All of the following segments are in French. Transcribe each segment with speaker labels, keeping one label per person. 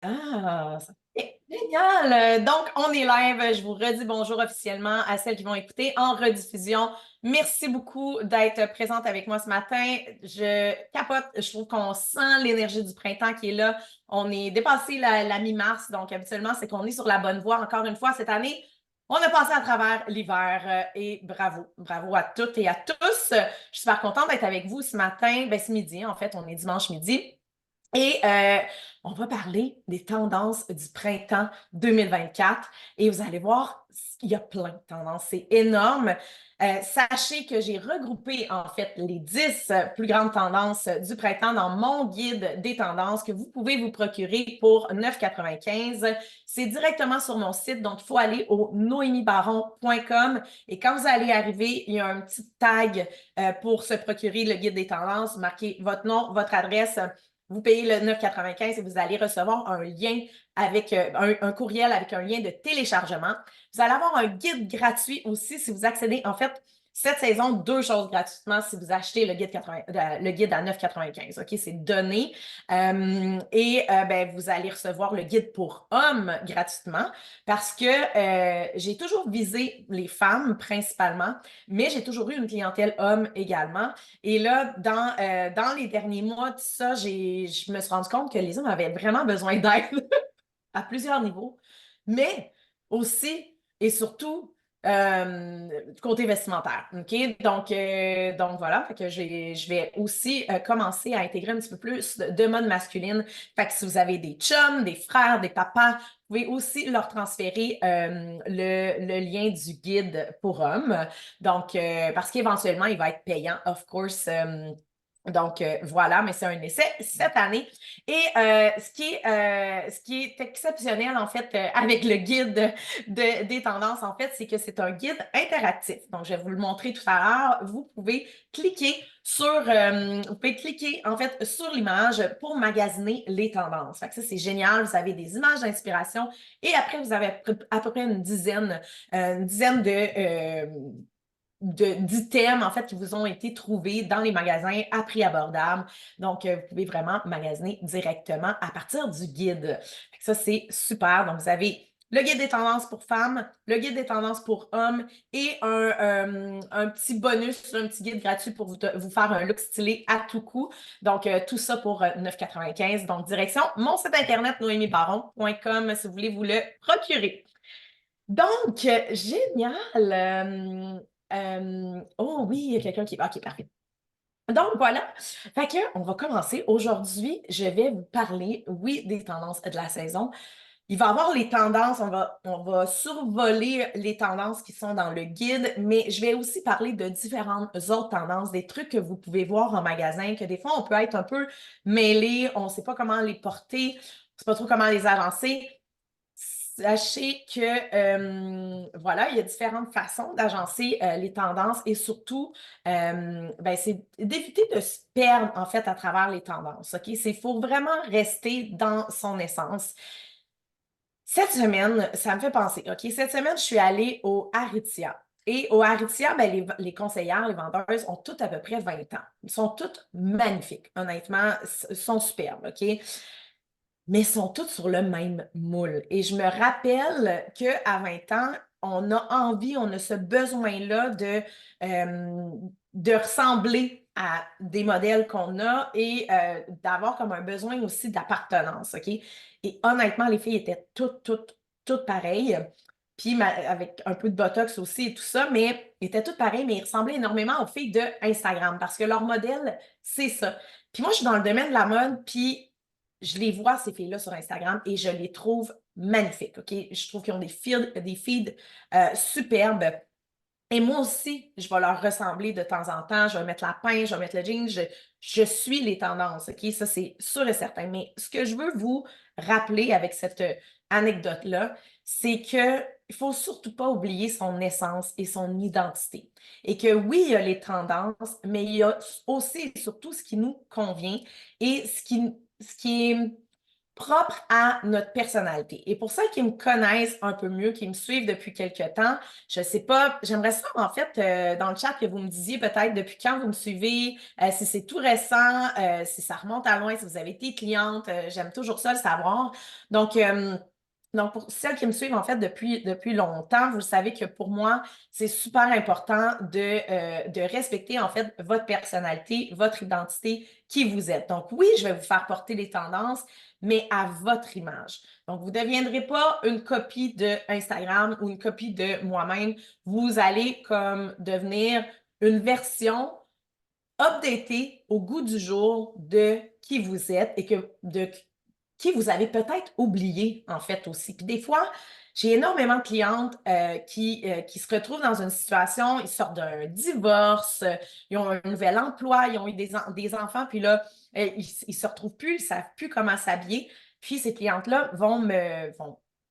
Speaker 1: Ah, génial! Donc, on est live. Je vous redis bonjour officiellement à celles qui vont écouter en rediffusion. Merci beaucoup d'être présente avec moi ce matin. Je capote. Je trouve qu'on sent l'énergie du printemps qui est là. On est dépassé la mi-mars, donc habituellement, c'est qu'on est sur la bonne voie. Encore une fois, cette année, on a passé à travers l'hiver et bravo. Bravo à toutes et à tous. Je suis super contente d'être avec vous ce matin. Ben, ce midi, en fait, on est dimanche midi. Et on va parler des tendances du printemps 2024. Et vous allez voir, il y a plein de tendances. C'est énorme. Sachez que j'ai regroupé en fait les 10 plus grandes tendances du printemps dans mon guide des tendances que vous pouvez vous procurer pour 9,95. C'est directement sur mon site, donc il faut aller au noémiebaron.com et quand vous allez arriver, il y a un petit tag pour se procurer le guide des tendances. Marquez votre nom, votre adresse. Vous payez le 9,95 et vous allez recevoir un lien avec un courriel avec un lien de téléchargement. Vous allez avoir un guide gratuit aussi si vous accédez. En fait, cette saison, deux choses gratuitement si vous achetez le guide à 9,95. OK, c'est donné. Ben, vous allez recevoir le guide pour hommes gratuitement parce que j'ai toujours visé les femmes principalement, mais j'ai toujours eu une clientèle homme également. Et là, dans les derniers mois, tout ça, je me suis rendu compte que les hommes avaient vraiment besoin d'aide à plusieurs niveaux, mais aussi et surtout du côté vestimentaire. OK? Donc voilà, fait que je vais aussi commencer à intégrer un petit peu plus de mode masculine. Fait que si vous avez des chums, des frères, des papas, vous pouvez aussi leur transférer le lien du guide pour hommes. Donc, parce qu'éventuellement, il va être payant, of course. Donc, voilà, mais c'est un essai cette année. Et ce qui est exceptionnel, en fait, avec le guide des tendances, en fait, c'est que c'est un guide interactif. Donc, je vais vous le montrer tout à l'heure. Vous pouvez cliquer, en fait, sur l'image pour magasiner les tendances. Fait que ça, c'est génial. Vous avez des images d'inspiration et après, vous avez à peu près une dizaine d'items, en fait, qui vous ont été trouvés dans les magasins à prix abordable. Donc, vous pouvez vraiment magasiner directement à partir du guide. Ça, c'est super. Donc, vous avez le guide des tendances pour femmes, le guide des tendances pour hommes et un petit bonus, un petit guide gratuit pour vous faire un look stylé à tout coup. Donc, tout ça pour 9,95. Donc, direction mon site internet noémiebaron.com si vous voulez vous le procurer. Donc, génial. Oh oui, il y a quelqu'un qui... OK, parfait. Donc, voilà. Fait que, on va commencer. Aujourd'hui, je vais vous parler, oui, des tendances de la saison. Il va y avoir les tendances, on va survoler les tendances qui sont dans le guide, mais je vais aussi parler de différentes autres tendances, des trucs que vous pouvez voir en magasin, que des fois, on peut être un peu mêlé, on ne sait pas comment les porter, on ne sait pas trop comment les agencer. Sachez que, voilà, il y a différentes façons d'agencer les tendances et surtout, ben, c'est d'éviter de se perdre, en fait, à travers les tendances, OK? Il faut vraiment rester dans son essence. Cette semaine, ça me fait penser, OK? Cette semaine, je suis allée au Aritzia. Et au Aritzia, ben, les conseillères, les vendeuses ont toutes à peu près 20 ans. Ils sont toutes magnifiques, honnêtement, sont superbes, OK? Mais sont toutes sur le même moule. Et je me rappelle qu'à 20 ans, on a envie, on a ce besoin-là de ressembler à des modèles qu'on a et d'avoir comme un besoin aussi d'appartenance, OK? Et honnêtement, les filles étaient toutes pareilles. Puis avec un peu de botox aussi et tout ça, mais étaient toutes pareilles, mais ils ressemblaient énormément aux filles de Instagram parce que leur modèle, c'est ça. Puis moi, je suis dans le domaine de la mode, puis je les vois, ces filles-là, sur Instagram, et je les trouve magnifiques, OK? Je trouve qu'ils ont des feeds superbes. Et moi aussi, je vais leur ressembler de temps en temps. Je vais mettre la pince, je vais mettre le jean. Je suis les tendances, OK? Ça, c'est sûr et certain. Mais ce que je veux vous rappeler avec cette anecdote-là, c'est que il faut surtout pas oublier son essence et son identité. Et que oui, il y a les tendances, mais il y a aussi et surtout ce qui nous convient et ce qui est propre à notre personnalité. Et pour celles qui me connaissent un peu mieux, qui me suivent depuis quelques temps, je ne sais pas, j'aimerais ça en fait dans le chat que vous me disiez peut-être depuis quand vous me suivez, si c'est tout récent, si ça remonte à loin, si vous avez été cliente, j'aime toujours ça le savoir. Donc, pour celles qui me suivent en fait depuis longtemps, vous savez que pour moi, c'est super important de respecter en fait votre personnalité, votre identité, qui vous êtes. Donc oui, je vais vous faire porter les tendances, mais à votre image. Donc, vous ne deviendrez pas une copie de Instagram ou une copie de moi-même. Vous allez comme devenir une version updatée au goût du jour de qui vous êtes et de qui vous avez peut-être oublié, en fait, aussi. Puis des fois, j'ai énormément de clientes qui se retrouvent dans une situation, ils sortent d'un divorce, ils ont un nouvel emploi, ils ont eu des enfants, puis là, ils se retrouvent plus, ils savent plus comment s'habiller. Puis ces clientes-là vont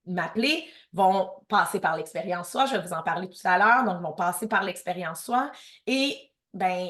Speaker 1: m'appeler, vont passer par l'expérience soi, je vais vous en parler tout à l'heure, donc vont passer par l'expérience soi et ben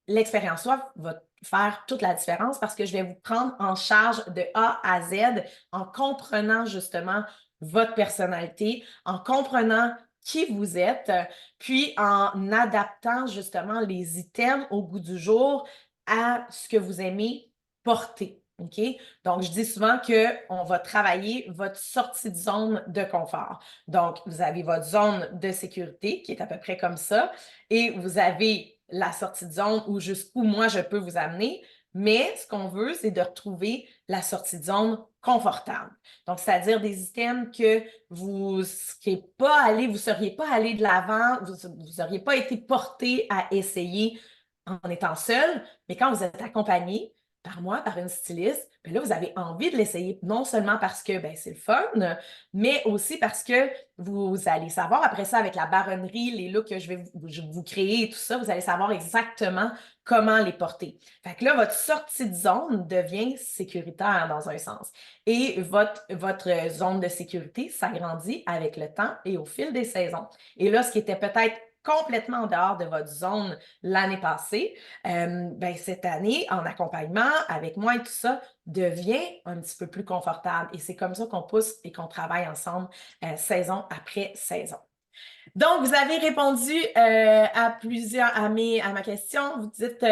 Speaker 1: l'expérience soi va faire toute la différence parce que je vais vous prendre en charge de A à Z en comprenant justement votre personnalité, en comprenant qui vous êtes, puis en adaptant justement les items au goût du jour à ce que vous aimez porter. OK? Donc, je dis souvent qu'on va travailler votre sortie de zone de confort. Donc, vous avez votre zone de sécurité qui est à peu près comme ça et vous avez la sortie de zone ou jusqu'où moi je peux vous amener. Mais ce qu'on veut, c'est de retrouver la sortie de zone confortable. Donc, c'est-à-dire des items que vous ne seriez pas allé de l'avant, vous n'auriez pas été porté à essayer en étant seul, mais quand vous êtes accompagné par moi, par une styliste, bien là, vous avez envie de l'essayer, non seulement parce que ben, c'est le fun, mais aussi parce que vous allez savoir, après ça, avec la baronnerie, les looks que je vais vous créer et tout ça, vous allez savoir exactement comment les porter. Fait que là, votre sortie de zone devient sécuritaire dans un sens. Et votre zone de sécurité s'agrandit avec le temps et au fil des saisons. Et là, ce qui était peut-être complètement en dehors de votre zone l'année passée, ben, cette année, en accompagnement avec moi et tout ça, devient un petit peu plus confortable. Et c'est comme ça qu'on pousse et qu'on travaille ensemble saison après saison. Donc, vous avez répondu à ma question. Vous dites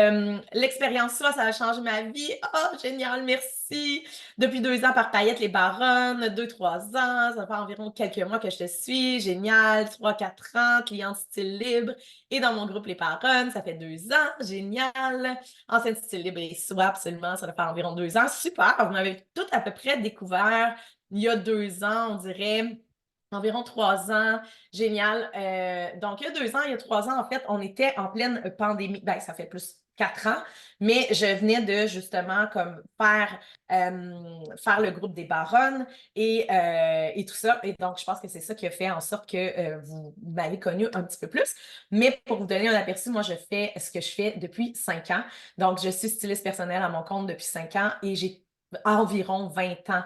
Speaker 1: l'expérience soi, ça a changé ma vie. Oh, génial, merci. Depuis 2 ans par paillettes, les baronnes, 2, 3 ans, ça fait environ quelques mois que je te suis. Génial, 3, 4 ans, cliente style libre. Et dans mon groupe Les Baronnes, ça fait 2 ans. Génial. Ancienne style libre et soi, absolument, ça fait environ 2 ans. Super, vous m'avez tout à peu près découvert il y a 2 ans, on dirait environ 3 ans. Génial. Donc, il y a 2 ans, il y a 3 ans, en fait, on était en pleine pandémie. Ben, ça fait plus 4 ans, mais je venais de justement comme faire le groupe des baronnes et tout ça. Et donc, je pense que c'est ça qui a fait en sorte que vous m'avez connu un petit peu plus. Mais pour vous donner un aperçu, moi, je fais ce que je fais depuis 5 ans. Donc, je suis styliste personnelle à mon compte depuis 5 ans et j'ai environ 20 ans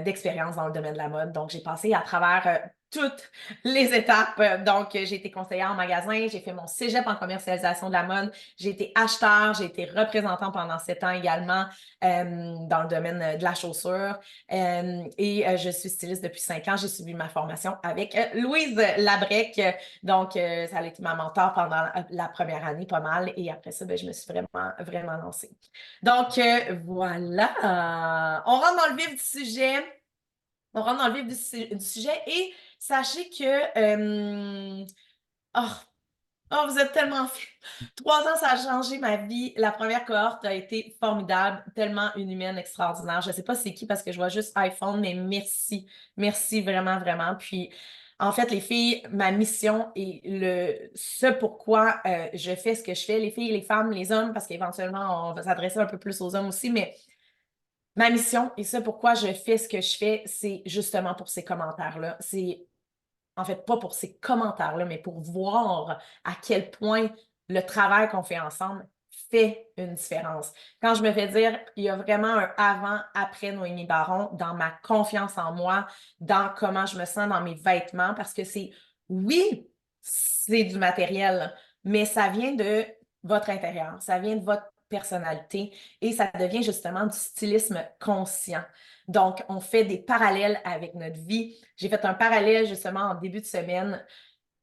Speaker 1: d'expérience dans le domaine de la mode. Donc, j'ai passé à travers toutes les étapes. Donc, j'ai été conseillère en magasin, j'ai fait mon cégep en commercialisation de la mode, j'ai été acheteur, j'ai été représentant pendant 7 ans également dans le domaine de la chaussure et je suis styliste depuis 5 ans. J'ai suivi ma formation avec Louise Labrec. Donc, ça a été ma mentor pendant la première année, pas mal. Et après ça, ben, je me suis vraiment, vraiment lancée. Donc, voilà. On rentre dans le vif du sujet. On rentre dans le vif du sujet et sachez que oh, oh, vous êtes tellement fait. 3 ans, ça a changé ma vie. La première cohorte a été formidable, tellement une humaine extraordinaire. Je ne sais pas c'est qui parce que je vois juste iPhone, mais merci. Merci vraiment, vraiment. Puis, en fait, les filles, ma mission et ce pourquoi je fais ce que je fais, les filles, les femmes, les hommes, parce qu'éventuellement, on va s'adresser un peu plus aux hommes aussi, mais ma mission et ce pourquoi je fais ce que je fais, c'est justement pour ces commentaires-là. C'est en fait pas pour ces commentaires-là, mais pour voir à quel point le travail qu'on fait ensemble fait une différence. Quand je me fais dire, il y a vraiment un avant-après Noémie Baron dans ma confiance en moi, dans comment je me sens dans mes vêtements, parce que oui, c'est du matériel, mais ça vient de votre intérieur, ça vient de votre personnalité et ça devient justement du stylisme conscient. Donc, on fait des parallèles avec notre vie. J'ai fait un parallèle justement en début de semaine.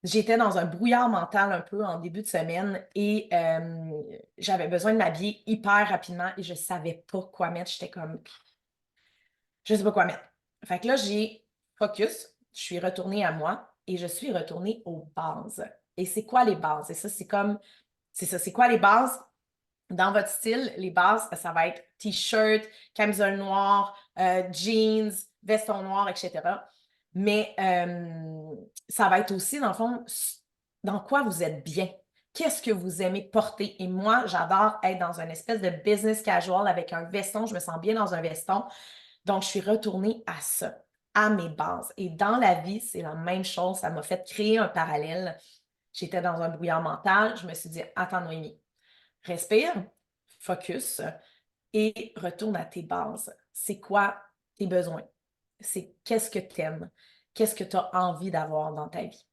Speaker 1: J'étais dans un brouillard mental un peu en début de semaine et j'avais besoin de m'habiller hyper rapidement et je savais pas quoi mettre. J'étais comme, je sais pas quoi mettre. Fait que là, j'ai focus, je suis retournée à moi et je suis retournée aux bases. Et c'est quoi les bases? Et ça, c'est ça, c'est quoi les bases? Dans votre style, les bases, ça va être t-shirt, camisole noire, jeans, veston noir, etc. Mais ça va être aussi, dans le fond, dans quoi vous êtes bien. Qu'est-ce que vous aimez porter? Et moi, j'adore être dans une espèce de business casual avec un veston. Je me sens bien dans un veston. Donc, je suis retournée à ça, à mes bases. Et dans la vie, c'est la même chose. Ça m'a fait créer un parallèle. J'étais dans un brouillard mental. Je me suis dit, attends, Noémie, respire, focus et retourne à tes bases. C'est quoi tes besoins? C'est qu'est-ce que tu aimes? Qu'est-ce que tu as envie d'avoir dans ta vie?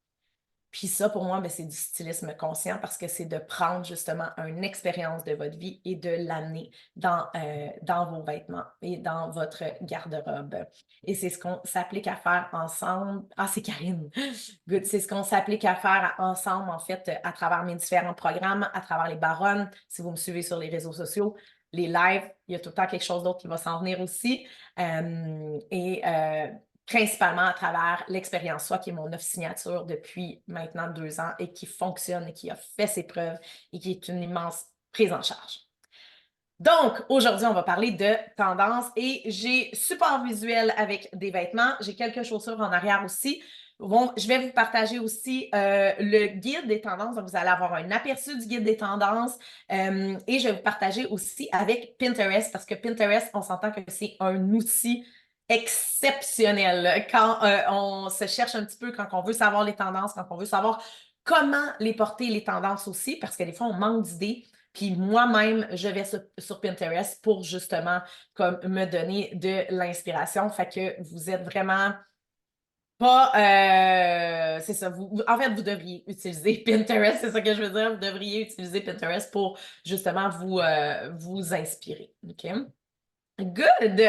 Speaker 1: Puis ça, pour moi, ben, c'est du stylisme conscient parce que c'est de prendre justement une expérience de votre vie et de l'amener dans vos vêtements et dans votre garde-robe. Et c'est ce qu'on s'applique à faire ensemble. Ah, c'est Karine. Good. C'est ce qu'on s'applique à faire ensemble, en fait, à travers mes différents programmes, à travers les baronnes. Si vous me suivez sur les réseaux sociaux, les lives, il y a tout le temps quelque chose d'autre qui va s'en venir aussi. Principalement à travers l'expérience soi, qui est mon offre signature depuis maintenant 2 ans et qui fonctionne et qui a fait ses preuves et qui est une immense prise en charge. Donc, aujourd'hui, on va parler de tendance et j'ai support visuel avec des vêtements. J'ai quelques chaussures en arrière aussi. Bon, je vais vous partager aussi le guide des tendances. Donc, vous allez avoir un aperçu du guide des tendances et je vais vous partager aussi avec Pinterest parce que Pinterest, on s'entend que c'est un outil exceptionnel quand on se cherche un petit peu, quand on veut savoir les tendances, quand on veut savoir comment les porter, les tendances aussi, parce que des fois, on manque d'idées. Puis moi-même, je vais sur Pinterest pour justement comme me donner de l'inspiration. Fait que vous êtes vraiment pas... c'est ça. En fait, vous devriez utiliser Pinterest, c'est ça que je veux dire. Vous devriez utiliser Pinterest pour justement vous inspirer. OK? Good!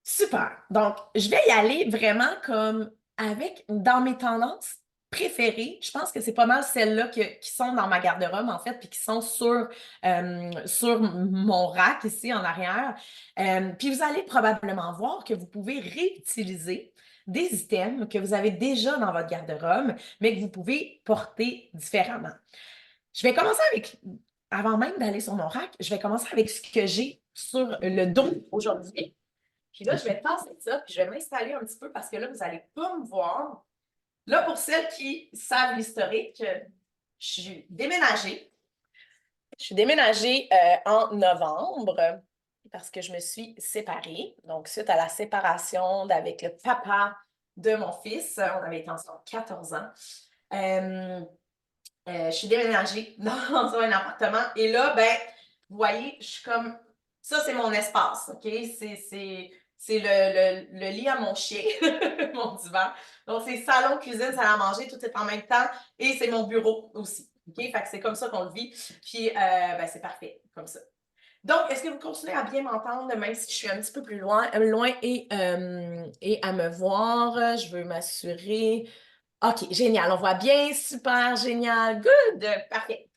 Speaker 1: Super. Donc, je vais y aller vraiment comme avec, dans mes tendances préférées. Je pense que c'est pas mal celles-là qui sont dans ma garde-robe, en fait, puis qui sont sur mon rack ici en arrière. Puis vous allez probablement voir que vous pouvez réutiliser des items que vous avez déjà dans votre garde-robe, mais que vous pouvez porter différemment. Je vais commencer avec, avant même d'aller sur mon rack, je vais commencer avec ce que j'ai sur le dos aujourd'hui. Puis là, je vais passer ça, puis je vais m'installer un petit peu parce que là, vous n'allez pas me voir. Là, pour celles qui savent l'historique, je suis déménagée. Je suis déménagée en novembre parce que je me suis séparée. Donc, suite à la séparation avec le papa de mon fils, on avait été ensemble 14 ans. Je suis déménagée dans un appartement. Et là, ben, vous voyez, je suis comme... Ça, c'est mon espace, OK? C'est le lit à mon chien, mon divan. Donc, c'est salon, cuisine, salle à manger, tout est en même temps. Et c'est mon bureau aussi, OK? Fait que c'est comme ça qu'on le vit. Puis, ben, c'est parfait, comme ça. Donc, est-ce que vous continuez à bien m'entendre, même si je suis un petit peu plus loin et à me voir? Je veux m'assurer... OK, génial. On voit bien. Super, génial. Good. Parfait.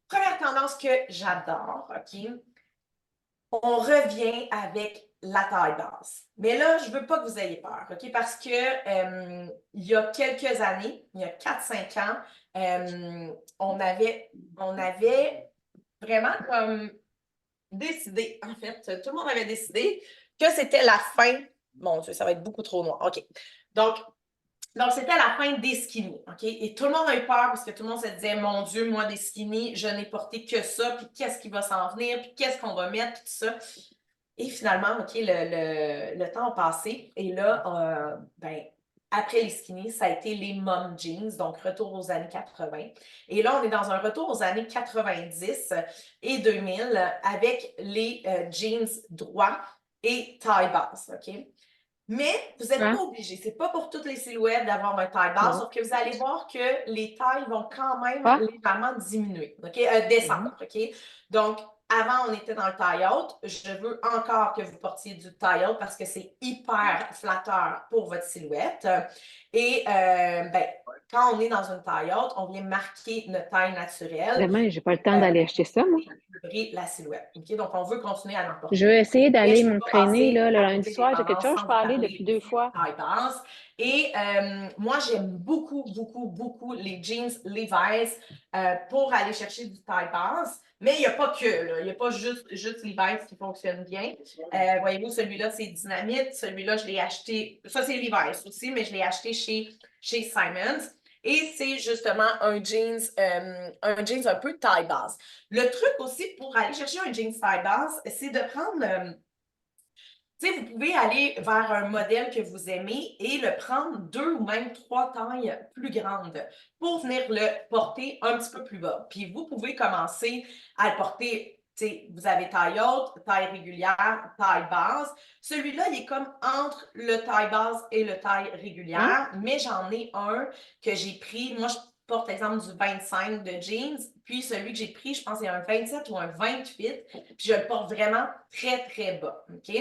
Speaker 1: Première tendance que j'adore, OK? On revient avec la taille basse. Mais là, je ne veux pas que vous ayez peur, OK? Parce que il y a quelques années, il y a 4-5 ans, on avait vraiment comme décidé, en fait, tout le monde avait décidé que c'était la fin. Mon Dieu, ça va être beaucoup trop noir. OK. Donc, c'était la fin des skinny, OK? Et tout le monde a eu peur parce que tout le monde se disait, mon Dieu, moi, des skinny, je n'ai porté que ça, puis qu'est-ce qui va s'en venir, puis qu'est-ce qu'on va mettre, puis tout ça. Et finalement, OK, le temps a passé. Et là, ben, après les skinny, ça a été les mom jeans, donc retour aux années 80. Et là, on est dans un retour aux années 90 et 2000 avec les jeans droits et taille basse, OK? Mais vous n'êtes pas obligé. C'est pas pour toutes les silhouettes d'avoir un taille basse, sauf que vous allez voir que les tailles vont quand même légèrement diminuer, OK? Descendre, OK? Donc, avant, on était dans le taille-haute. Je veux encore que vous portiez du taille-haute parce que c'est hyper flatteur pour votre silhouette. Et ben, quand on est dans une taille-haute, on vient marquer notre taille naturelle,
Speaker 2: Vraiment, j'ai pas le temps d'aller acheter ça, moi.
Speaker 1: équilibrer la silhouette. OK? Donc, on veut continuer à en
Speaker 2: Je
Speaker 1: porter.
Speaker 2: vais essayer
Speaker 1: Mais
Speaker 2: d'aller
Speaker 1: je ne peux pas
Speaker 2: m'entraîner
Speaker 1: passer
Speaker 2: là, le
Speaker 1: à
Speaker 2: lundi
Speaker 1: côté des
Speaker 2: soir. J'ai quelque
Speaker 1: tendances
Speaker 2: chose, je
Speaker 1: sans
Speaker 2: peux
Speaker 1: vous
Speaker 2: aller
Speaker 1: parler
Speaker 2: depuis deux
Speaker 1: du
Speaker 2: fois.
Speaker 1: taille basse. Et moi, j'aime beaucoup, beaucoup, beaucoup les jeans Levi's pour aller chercher du taille basse. Mais il n'y a pas que, là. Il n'y a pas juste Levi's qui fonctionne bien. Voyez-vous, celui-là, c'est Dynamite. Celui-là, je l'ai acheté. Ça, c'est Levi's aussi, mais je l'ai acheté chez Simons. Et c'est justement un jeans un peu taille basse. Le truc aussi pour aller chercher un jeans taille basse, c'est de prendre tu sais, vous pouvez aller vers un modèle que vous aimez et le prendre 2 ou même 3 tailles plus grandes pour venir le porter un petit peu plus bas. Puis vous pouvez commencer à le porter, tu sais, vous avez taille haute, taille régulière, taille basse. Celui-là, il est comme entre le taille basse et le taille
Speaker 2: Hein?
Speaker 1: régulière, mais j'en ai un que j'ai pris. Moi, je porte exemple du 25 de jeans, puis celui que j'ai pris, je pense c'est un 27 ou un 28, puis je le porte vraiment très, très bas. OK?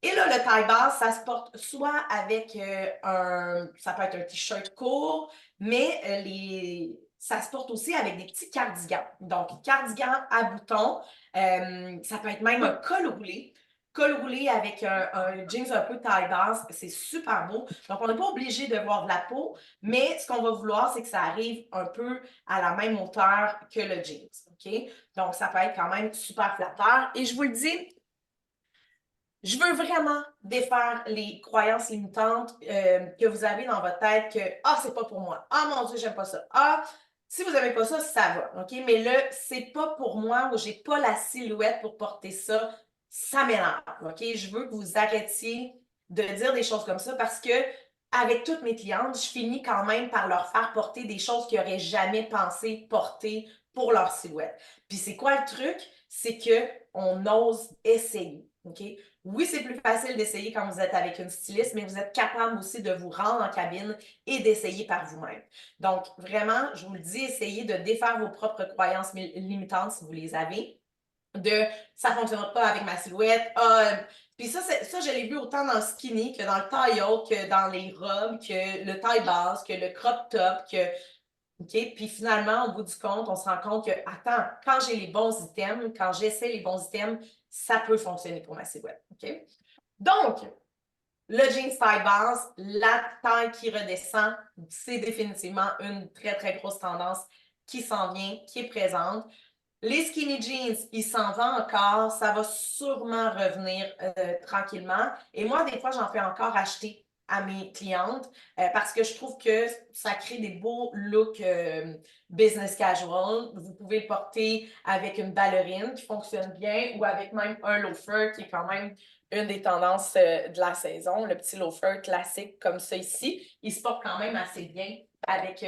Speaker 1: Et là, le taille basse, ça se porte soit avec ça peut être un t-shirt court, mais ça se porte aussi avec des petits cardigans. Donc, cardigan à boutons, ça peut être même un col roulé. Col roulé avec un jeans un peu taille basse, c'est super beau. Donc, on n'est pas obligé de voir de la peau, mais ce qu'on va vouloir, c'est que ça arrive un peu à la même hauteur que le jeans. OK? Donc, ça peut être quand même super flatteur. Et je vous le dis, je veux vraiment défaire les croyances limitantes que vous avez dans votre tête que ah, c'est pas pour moi. Ah mon Dieu, j'aime pas ça. Ah, si vous n'aimez pas ça, ça va. OK? Mais le c'est pas pour moi ou j'ai pas la silhouette pour porter ça, ça m'énerve. OK? Je veux que vous arrêtiez de dire des choses comme ça parce que avec toutes mes clientes, je finis quand même par leur faire porter des choses qu'ils n'auraient jamais pensé porter pour leur silhouette. Puis c'est quoi le truc? C'est qu'on ose essayer. OK? Oui, c'est plus facile d'essayer quand vous êtes avec une styliste, mais vous êtes capable aussi de vous rendre en cabine et d'essayer par vous-même. Donc, vraiment, je vous le dis, essayez de défaire vos propres croyances limitantes si vous les avez. Ça ne fonctionnera pas avec ma silhouette. Puis ça, je l'ai vu autant dans le skinny que dans le taille haute, que dans les robes, que le taille basse, que le crop top, OK? Puis finalement, au bout du compte, on se rend compte que, attends, quand j'ai les bons items, quand j'essaie les bons items, ça peut fonctionner pour ma silhouette. OK? Donc, le jeans taille basse, la taille qui redescend, c'est définitivement une très, très grosse tendance qui s'en vient, qui est présente. Les skinny jeans, ils s'en vendent encore. Ça va sûrement revenir tranquillement. Et moi, des fois, j'en fais encore acheter à mes clientes parce que je trouve que ça crée des beaux looks business casual. Vous pouvez le porter avec une ballerine qui fonctionne bien ou avec même un loafer qui est quand même une des tendances de la saison. Le petit loafer classique comme ça ici, il se porte quand même assez bien avec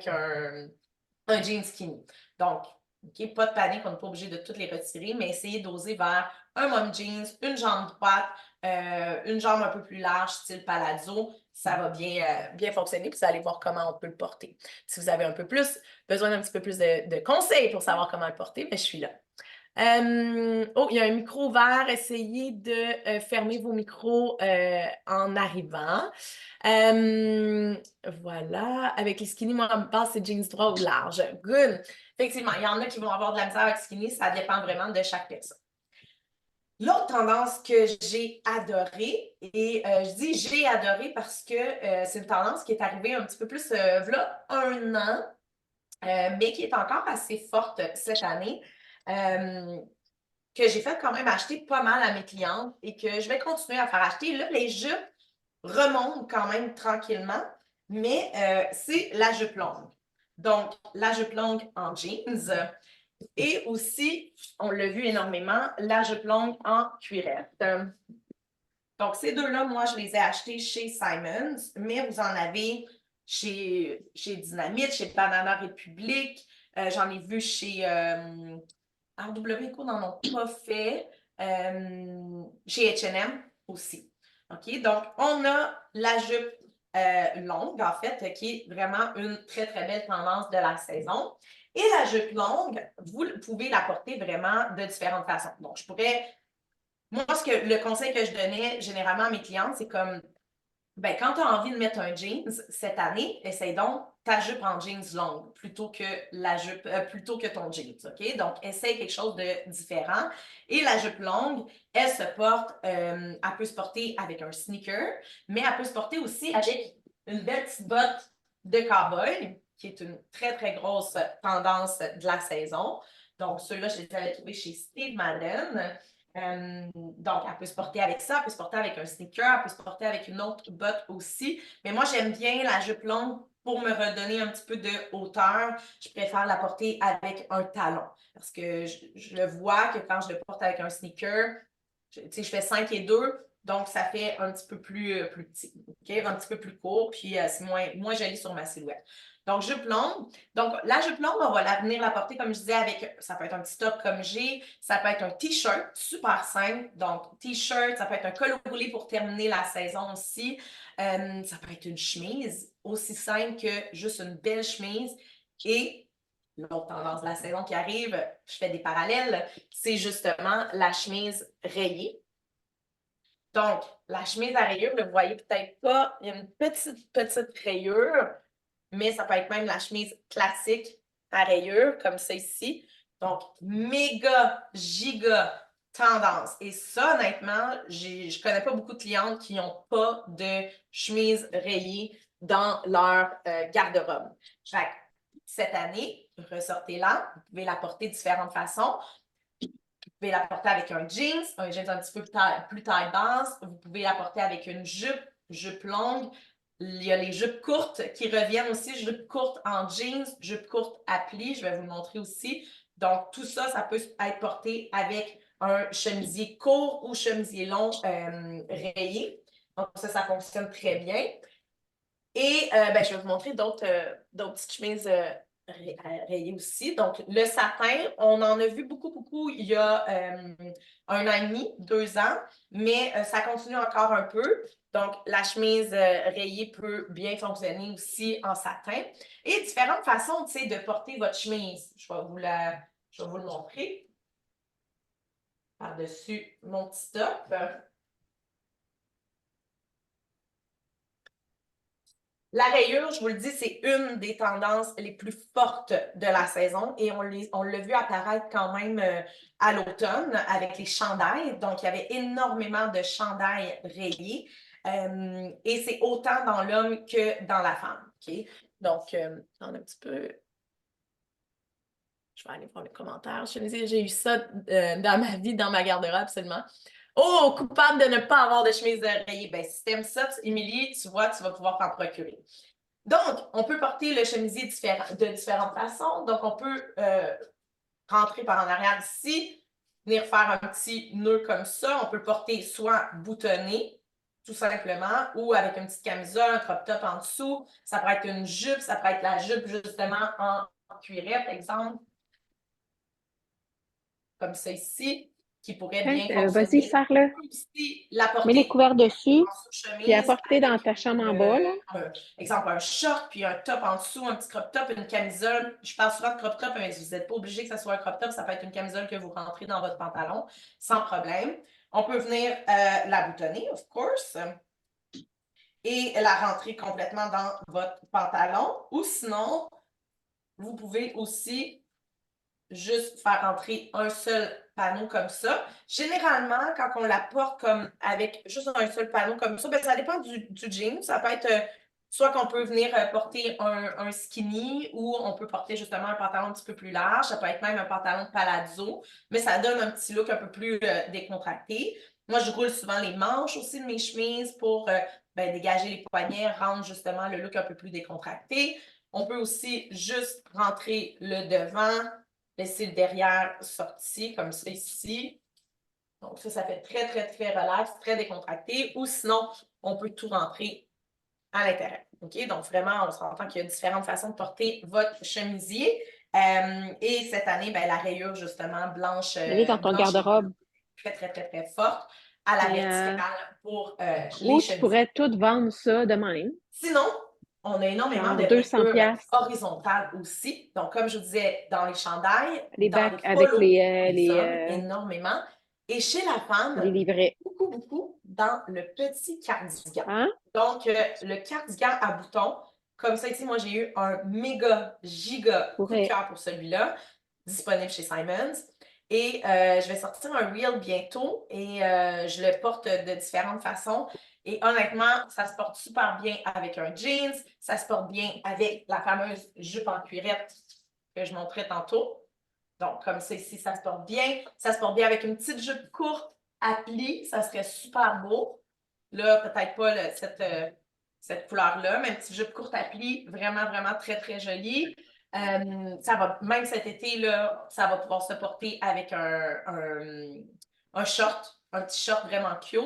Speaker 1: un jean skinny. Donc, OK, pas de panique, on n'est pas obligé de toutes les retirer, mais essayez d'oser vers un mom jeans, une jambe droite, une jambe un peu plus large, style palazzo. Ça va bien fonctionner, puis vous allez voir comment on peut le porter. Si vous avez un peu plus, besoin d'un petit peu plus de conseils pour savoir comment le porter, bien, je suis là. Oh, il y a un micro ouvert. Essayez de fermer vos micros en arrivant. Voilà. Avec les skinny, moi, on passe c'est jeans droit ou large. Good. Effectivement, il y en a qui vont avoir de la misère avec skinny. Ça dépend vraiment de chaque personne. L'autre tendance que j'ai adorée, et je dis j'ai adoré parce que c'est une tendance qui est arrivée un petit peu plus, voilà, un an, mais qui est encore assez forte cette année. Que j'ai fait quand même acheter pas mal à mes clientes et que je vais continuer à faire acheter. Là, les jupes remontent quand même tranquillement, mais c'est la jupe longue. Donc, la jupe longue en jeans et aussi, on l'a vu énormément, la jupe longue en cuirette. Donc, ces deux-là, moi, je les ai achetés chez Simons, mais vous en avez chez Dynamite, chez Banana Republic, j'en ai vu chez RW Co n'en ont pas fait. Chez H&M aussi. OK? Donc, on a la jupe longue, en fait, qui est vraiment une très, très belle tendance de la saison. Et la jupe longue, vous pouvez la porter vraiment de différentes façons. Donc, moi, le conseil que je donnais généralement à mes clientes, c'est comme, ben, quand tu as envie de mettre un jeans cette année, essaye donc ta jupe en jeans longue plutôt que plutôt que ton jeans, OK? Donc, essaye quelque chose de différent. Et la jupe longue, elle peut se porter avec un sneaker, mais elle peut se porter aussi avec une belle petite botte de cow-boy, qui est une très, très grosse tendance de la saison. Donc, ceux-là, je les avais trouvés chez Steve Madden. Donc, elle peut se porter avec ça, elle peut se porter avec un sneaker, elle peut se porter avec une autre botte aussi. Mais moi, j'aime bien la jupe longue pour me redonner un petit peu de hauteur. Je préfère la porter avec un talon parce que je le vois que quand je le porte avec un sneaker, je fais 5 et 2, donc ça fait un petit peu plus petit, okay? Un petit peu plus court, puis c'est moins joli sur ma silhouette. Donc, jupe longue. Donc, la jupe longue, on va venir la porter, comme je disais, avec, ça peut être un petit top comme j'ai, ça peut être un t-shirt, super simple. Donc, t-shirt, ça peut être un col roulé pour terminer la saison aussi. Ça peut être une chemise, aussi simple que juste une belle chemise. Et l'autre tendance de la saison qui arrive, je fais des parallèles, c'est justement la chemise rayée. Donc, la chemise à rayures, vous ne voyez peut-être pas, il y a une petite rayure, mais ça peut être même la chemise classique à rayures, comme ça ici. Donc, méga, giga tendance. Et ça, honnêtement, je connais pas beaucoup de clientes qui n'ont pas de chemise rayée dans leur garde-robe. Fait cette année, ressortez-la. Vous pouvez la porter de différentes façons. Vous pouvez la porter avec un jeans un petit peu plus taille basse. Vous pouvez la porter avec une jupe longue. Il y a les jupes courtes qui reviennent aussi, jupes courtes en jeans, jupes courtes à plis, je vais vous le montrer aussi. Donc, tout ça, ça peut être porté avec un chemisier court ou chemisier long rayé. Donc, ça fonctionne très bien. Et je vais vous montrer d'autres petites chemises rayées aussi. Donc, le satin, on en a vu beaucoup, beaucoup il y a 1 an et demi, 2 ans, mais ça continue encore un peu. Donc, la chemise rayée peut bien fonctionner aussi en satin. Et différentes façons, de porter votre chemise. Je vais vous le montrer par-dessus mon petit top. La rayure, je vous le dis, c'est une des tendances les plus fortes de la saison et on l'a vu apparaître quand même à l'automne avec les chandails. Donc, il y avait énormément de chandails rayés et c'est autant dans l'homme que dans la femme. Okay? Donc, on a un petit peu... Je vais aller voir les commentaires. Je me dis, j'ai eu ça dans ma vie, dans ma garde-robe seulement. Oh, coupable de ne pas avoir de chemise rayée. Ben, si t'aimes ça, Émilie, tu vois, tu vas pouvoir t'en procurer. Donc, on peut porter le chemisier de différentes façons. Donc, on peut rentrer par en arrière ici, venir faire un petit nœud comme ça. On peut le porter soit boutonné, tout simplement, ou avec une petite camisole, un crop top en dessous. Ça peut être une jupe, ça peut être la jupe justement en cuirette, exemple. Comme ça ici, qui pourrait bien
Speaker 2: Vas-y,
Speaker 1: fonctionner.
Speaker 2: serre-le.
Speaker 1: Ici, la porter
Speaker 2: Mets les couverts dessus,
Speaker 1: en
Speaker 2: puis à
Speaker 1: sous-chemise
Speaker 2: porter dans ta chambre en bas, là.
Speaker 1: exemple, un short, puis un top en dessous, un petit crop top, une camisole. Je parle souvent de crop top, mais vous n'êtes pas obligé que ça soit un crop top. Ça peut être une camisole que vous rentrez dans votre pantalon sans problème. On peut venir la boutonner, of course, et la rentrer complètement dans votre pantalon. Ou sinon, vous pouvez aussi juste faire rentrer un seul panneau comme ça. Généralement, quand on la porte comme avec juste un seul panneau comme ça, ben, ça dépend du jean. Ça peut être soit qu'on peut venir porter un skinny ou on peut porter justement un pantalon un petit peu plus large. Ça peut être même un pantalon de palazzo, mais ça donne un petit look un peu plus décontracté. Moi, je roule souvent les manches aussi de mes chemises pour dégager les poignets, rendre justement le look un peu plus décontracté. On peut aussi juste rentrer le devant, laisser le derrière sorti, comme ça ici. Donc ça fait très, très, très relax, très décontracté. Ou sinon, on peut tout rentrer à l'intérieur. OK? Donc vraiment, on s'entend qu'il y a différentes façons de porter votre chemisier. Et cette année, la rayure, justement, blanche,
Speaker 2: Elle est dans ton
Speaker 1: blanche et
Speaker 2: garde-robe.
Speaker 1: très, très, très, très forte à la
Speaker 2: Mais,
Speaker 1: verticale pour les
Speaker 2: ou tu
Speaker 1: chemisiers.
Speaker 2: pourrais tout vendre ça de même.
Speaker 1: Sinon, On a énormément
Speaker 2: Genre
Speaker 1: de
Speaker 2: 200
Speaker 1: rayures
Speaker 2: piastres.
Speaker 1: horizontales aussi. Donc, comme je vous disais, dans les chandails,
Speaker 2: Les
Speaker 1: dans les
Speaker 2: bacs avec
Speaker 1: polos, les
Speaker 2: les,
Speaker 1: hommes, énormément. Et chez la femme,
Speaker 2: livrets.
Speaker 1: beaucoup, beaucoup dans le petit cardigan.
Speaker 2: Hein?
Speaker 1: Donc, le cardigan à boutons, comme ça ici, moi, j'ai eu un méga, giga coup de
Speaker 2: Pourrait.
Speaker 1: cœur pour celui-là, disponible chez Simons. Et je vais sortir un reel bientôt et je le porte de différentes façons. Et honnêtement, ça se porte super bien avec un jeans, ça se porte bien avec la fameuse jupe en cuirette que je montrais tantôt. Donc, comme ça ici, ça se porte bien. Ça se porte bien avec une petite jupe courte à plis, ça serait super beau. Là, peut-être pas cette couleur-là, mais une petite jupe courte à plis, vraiment, vraiment très, très jolie. Ça va, même cet été, là, ça va pouvoir se porter avec un short, un petit short vraiment cute.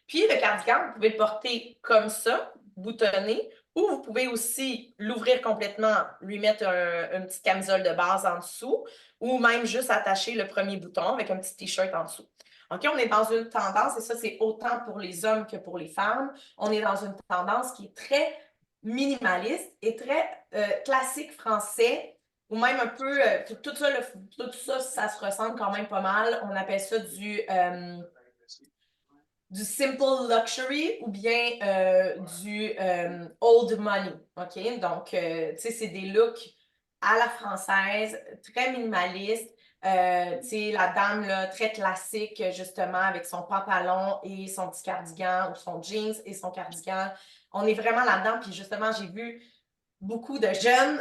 Speaker 1: Puis le cardigan, vous pouvez le porter comme ça, boutonné, ou vous pouvez aussi l'ouvrir complètement, lui mettre une petite camisole de base en dessous, ou même juste attacher le premier bouton avec un petit t-shirt en dessous. OK, on est dans une tendance, et ça, c'est autant pour les hommes que pour les femmes. On est dans une tendance qui est très minimaliste et très classique français, ou même un peu, tout ça, ça se ressemble quand même pas mal. On appelle ça du simple luxury ou bien du old money. OK? Donc, tu sais, c'est des looks à la française, très minimalistes. Tu sais, la dame, là, très classique, justement, avec son pantalon et son petit cardigan ou son jeans et son cardigan. On est vraiment là-dedans. Puis, justement, j'ai vu beaucoup de jeunes,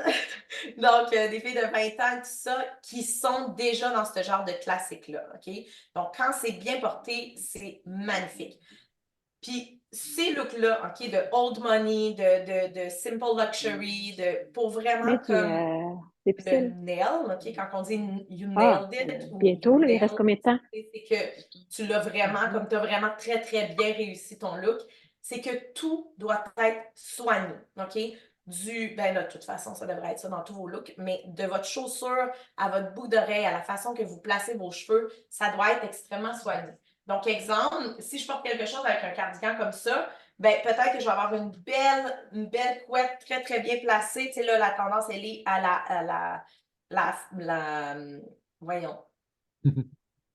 Speaker 1: donc des filles de 20 ans, tout ça, qui sont déjà dans ce genre de classique-là, OK? Donc, quand c'est bien porté, c'est magnifique. Puis, ces looks-là, OK, de old money, de simple luxury, pour vraiment
Speaker 2: Mais
Speaker 1: comme
Speaker 2: c'est
Speaker 1: le
Speaker 2: difficile.
Speaker 1: nail, OK, quand on dit you
Speaker 2: Ah,
Speaker 1: nailed it ou
Speaker 2: bientôt,
Speaker 1: you
Speaker 2: là, il reste
Speaker 1: nailed
Speaker 2: combien de temps?
Speaker 1: it, c'est que tu l'as vraiment, comme tu as vraiment très, très bien réussi ton look, c'est que tout doit être soigné, OK? Ben là, de toute façon, ça devrait être ça dans tous vos looks, mais de votre chaussure à votre boucle d'oreille, à la façon que vous placez vos cheveux, ça doit être extrêmement soigné. Donc, exemple, si je porte quelque chose avec un cardigan comme ça, ben, peut-être que je vais avoir une belle couette très, très bien placée. Tu sais, là, la tendance, elle est à la voyons,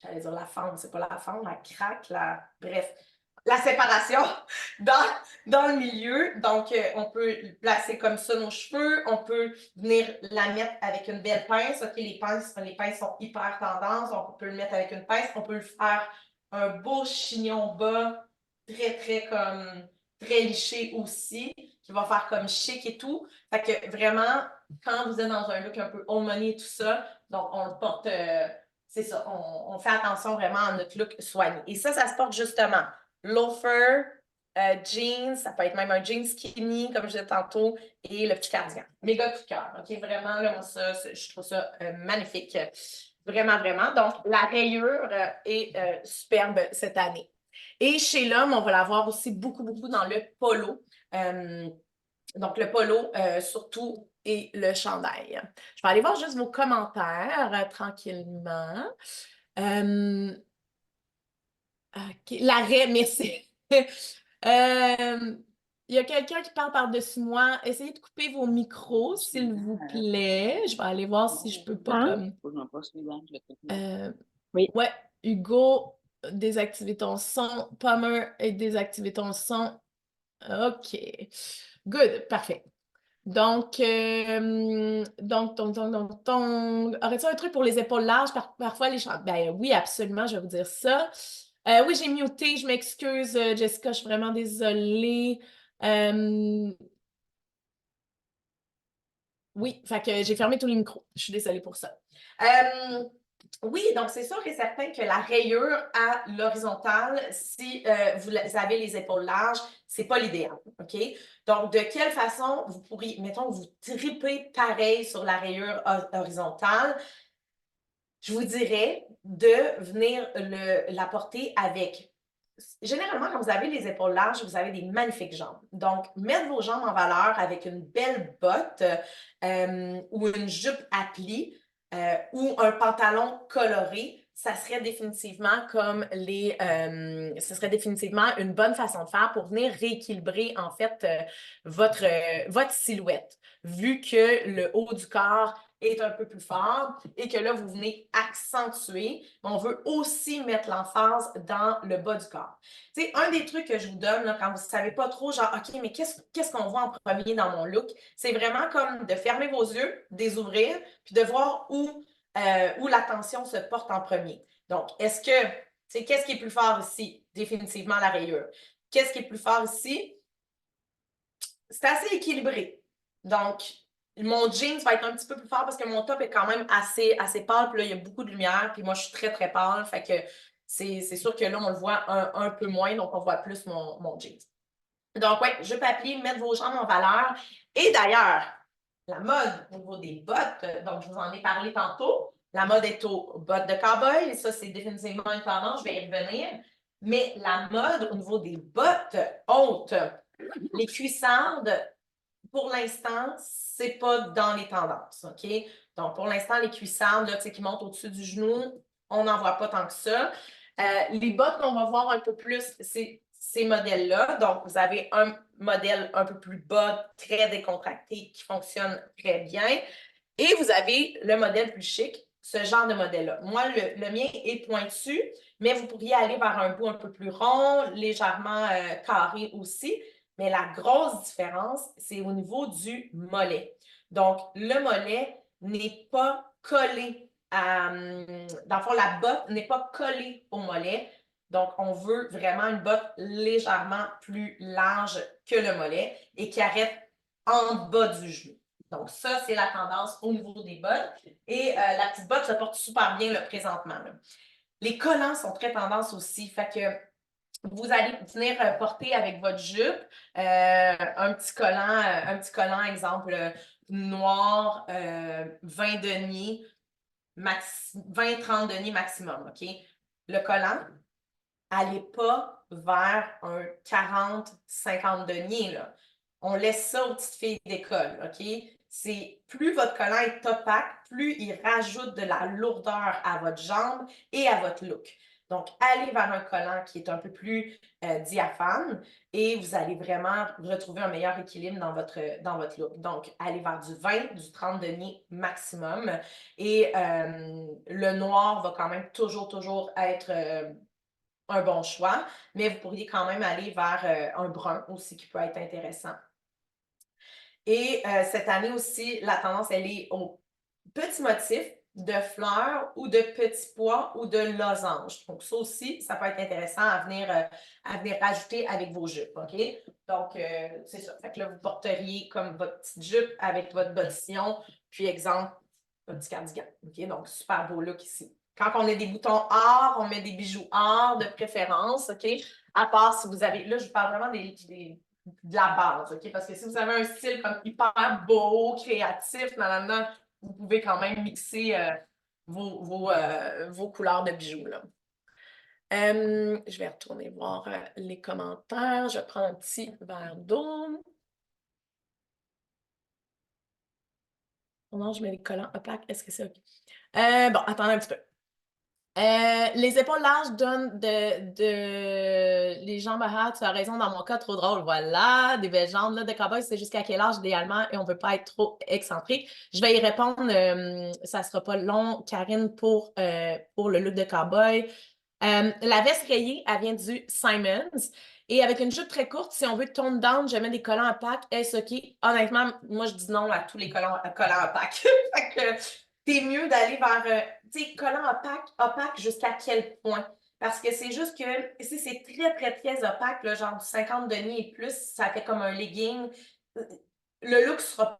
Speaker 1: j'allais dire la fente, c'est pas la fente, la craque, bref, la séparation dans le milieu. Donc, on peut placer comme ça nos cheveux, on peut venir la mettre avec une belle pince. OK, les pinces sont hyper tendance, donc on peut le mettre avec une pince, on peut le faire un beau chignon bas, très, très comme, très liché aussi, qui va faire comme chic et tout. Fait que vraiment, quand vous êtes dans un look un peu old money et tout ça, donc on le porte, c'est ça, on fait attention vraiment à notre look soigné. Et ça se porte justement loafer, jeans, ça peut être même un jean skinny, comme je disais tantôt, et le petit cardigan. Méga coup de cœur, OK? Vraiment, là, moi, ça, je trouve ça magnifique. Vraiment, vraiment. Donc, la rayure est superbe cette année. Et chez l'homme, on va l'avoir aussi beaucoup, beaucoup dans le polo. Donc, le polo, surtout, et le chandail. Je vais aller voir juste vos commentaires tranquillement. OK. L'arrêt, merci. Il y a quelqu'un qui parle par-dessus moi. Essayez de couper vos micros, s'il vous plaît. Je vais aller voir si je peux pas
Speaker 2: Hein?
Speaker 1: comme. Euh,
Speaker 2: Oui.
Speaker 1: ouais, Hugo, désactiver ton son. Palmer, désactiver ton son. OK. Good, parfait. Donc, aurais-tu un truc pour les épaules larges? Parfois, les gens. Ben oui, absolument, je vais vous dire ça. Oui, j'ai muté, je m'excuse, Jessica, je suis vraiment désolée. Oui, fait que j'ai fermé tous les micros. Je suis désolée pour ça. Oui, donc c'est sûr et certain que la rayure à l'horizontale, si vous avez les épaules larges, c'est pas l'idéal, OK? Donc, de quelle façon vous pourriez, mettons, vous tripez pareil sur la rayure horizontale, je vous dirais de venir la porter avec. Généralement, quand vous avez les épaules larges, vous avez des magnifiques jambes. Donc, mettre vos jambes en valeur avec une belle botte ou une jupe à plis ou un pantalon coloré, ça serait définitivement ce serait définitivement une bonne façon de faire pour venir rééquilibrer, en fait, votre silhouette, vu que le haut du corps est un peu plus fort et que là, vous venez accentuer. On veut aussi mettre l'emphase dans le bas du corps. Tu sais, un des trucs que je vous donne là, quand vous ne savez pas trop, genre, OK, mais qu'est-ce qu'on voit en premier dans mon look? C'est vraiment comme de fermer vos yeux, de les ouvrir, puis de voir où l'attention se porte en premier. Donc, est-ce que, tu sais, qu'est-ce qui est plus fort ici? Définitivement la rayure. Qu'est-ce qui est plus fort ici? C'est assez équilibré. Donc, mon jeans va être un petit peu plus fort parce que mon top est quand même assez pâle. Puis là, il y a beaucoup de lumière. Puis moi, je suis très, très pâle. Fait que c'est sûr que là, on le voit un peu moins. Donc, on voit plus mon jeans. Donc, oui, jupe à plis, mettre vos jambes en valeur. Et d'ailleurs, la mode au niveau des bottes, donc je vous en ai parlé tantôt. La mode est aux bottes de cow-boy. Ça, c'est définitivement une tendance. Je vais y revenir. Mais la mode au niveau des bottes hautes, les cuissardes, pour l'instant, c'est pas dans les tendances, OK? Donc, pour l'instant, les cuissardes là, qui montent au-dessus du genou, on n'en voit pas tant que ça. Les bottes qu'on va voir un peu plus, c'est ces modèles-là. Donc, vous avez un modèle un peu plus bas, très décontracté, qui fonctionne très bien. Et vous avez le modèle plus chic, ce genre de modèle-là. Moi, le mien est pointu, mais vous pourriez aller vers un bout un peu plus rond, légèrement carré aussi. Mais la grosse différence, c'est au niveau du mollet. Donc, le mollet n'est pas collé à... Dans le fond, la botte n'est pas collée au mollet. Donc, on veut vraiment une botte légèrement plus large que le mollet et qui arrête en bas du genou. Donc, ça, c'est la tendance au niveau des bottes. Et la petite botte se porte super bien là, présentement. Là. Les collants sont très tendance aussi. Fait que vous allez venir porter avec votre jupe un petit collant, exemple, noir, 20 deniers, 20-30 deniers maximum, OK? Le collant, allez pas vers un 40-50 deniers, là. On laisse ça aux petites filles d'école, OK? C'est plus votre collant est opaque, plus il rajoute de la lourdeur à votre jambe et à votre look. Donc, allez vers un collant qui est un peu plus diaphane et vous allez vraiment retrouver un meilleur équilibre dans votre look. Donc, allez vers du 20, du 30 deniers maximum. Et le noir va quand même toujours être un bon choix, mais vous pourriez quand même aller vers un brun aussi qui peut être intéressant. Et cette année aussi, la tendance, elle est aux petits motifs de fleurs ou de petits pois ou de losanges. Donc, ça aussi, ça peut être intéressant à venir rajouter avec vos jupes, OK? Donc, c'est ça. Fait que là, vous porteriez comme votre petite jupe avec votre bottillon, puis exemple, un petit cardigan, OK? Donc, super beau look ici. Quand on a des boutons or, on met des bijoux or de préférence, OK? À part si vous avez, là, je vous parle vraiment de la base, OK? Parce que si vous avez un style comme hyper beau, créatif, vous pouvez quand même mixer vos couleurs de bijoux, là. Je vais retourner voir les commentaires. Je prends un petit verre d'eau. Non, je mets les collants opaques. Est-ce que c'est OK? Bon, attendez un petit peu. Les épaules larges donnent les jambes à tu as raison, dans mon cas, trop drôle. Voilà, des belles jambes. Là, de cowboy, c'est jusqu'à quel âge idéalement et on ne veut pas être trop excentrique. Je vais y répondre, ça ne sera pas long, Karine, pour le look de cowboy. La veste rayée, elle vient du Simons. Et avec une jupe très courte, si on veut tone down, je mets des collants opaques. Est-ce OK? Honnêtement, moi, je dis non à tous les collants opaques. Fait que c'est mieux d'aller vers, tu sais, collant opaque jusqu'à quel point? Parce que c'est juste que si c'est très opaque, là, genre du 50 deniers et plus, ça fait comme un legging. Le look sera,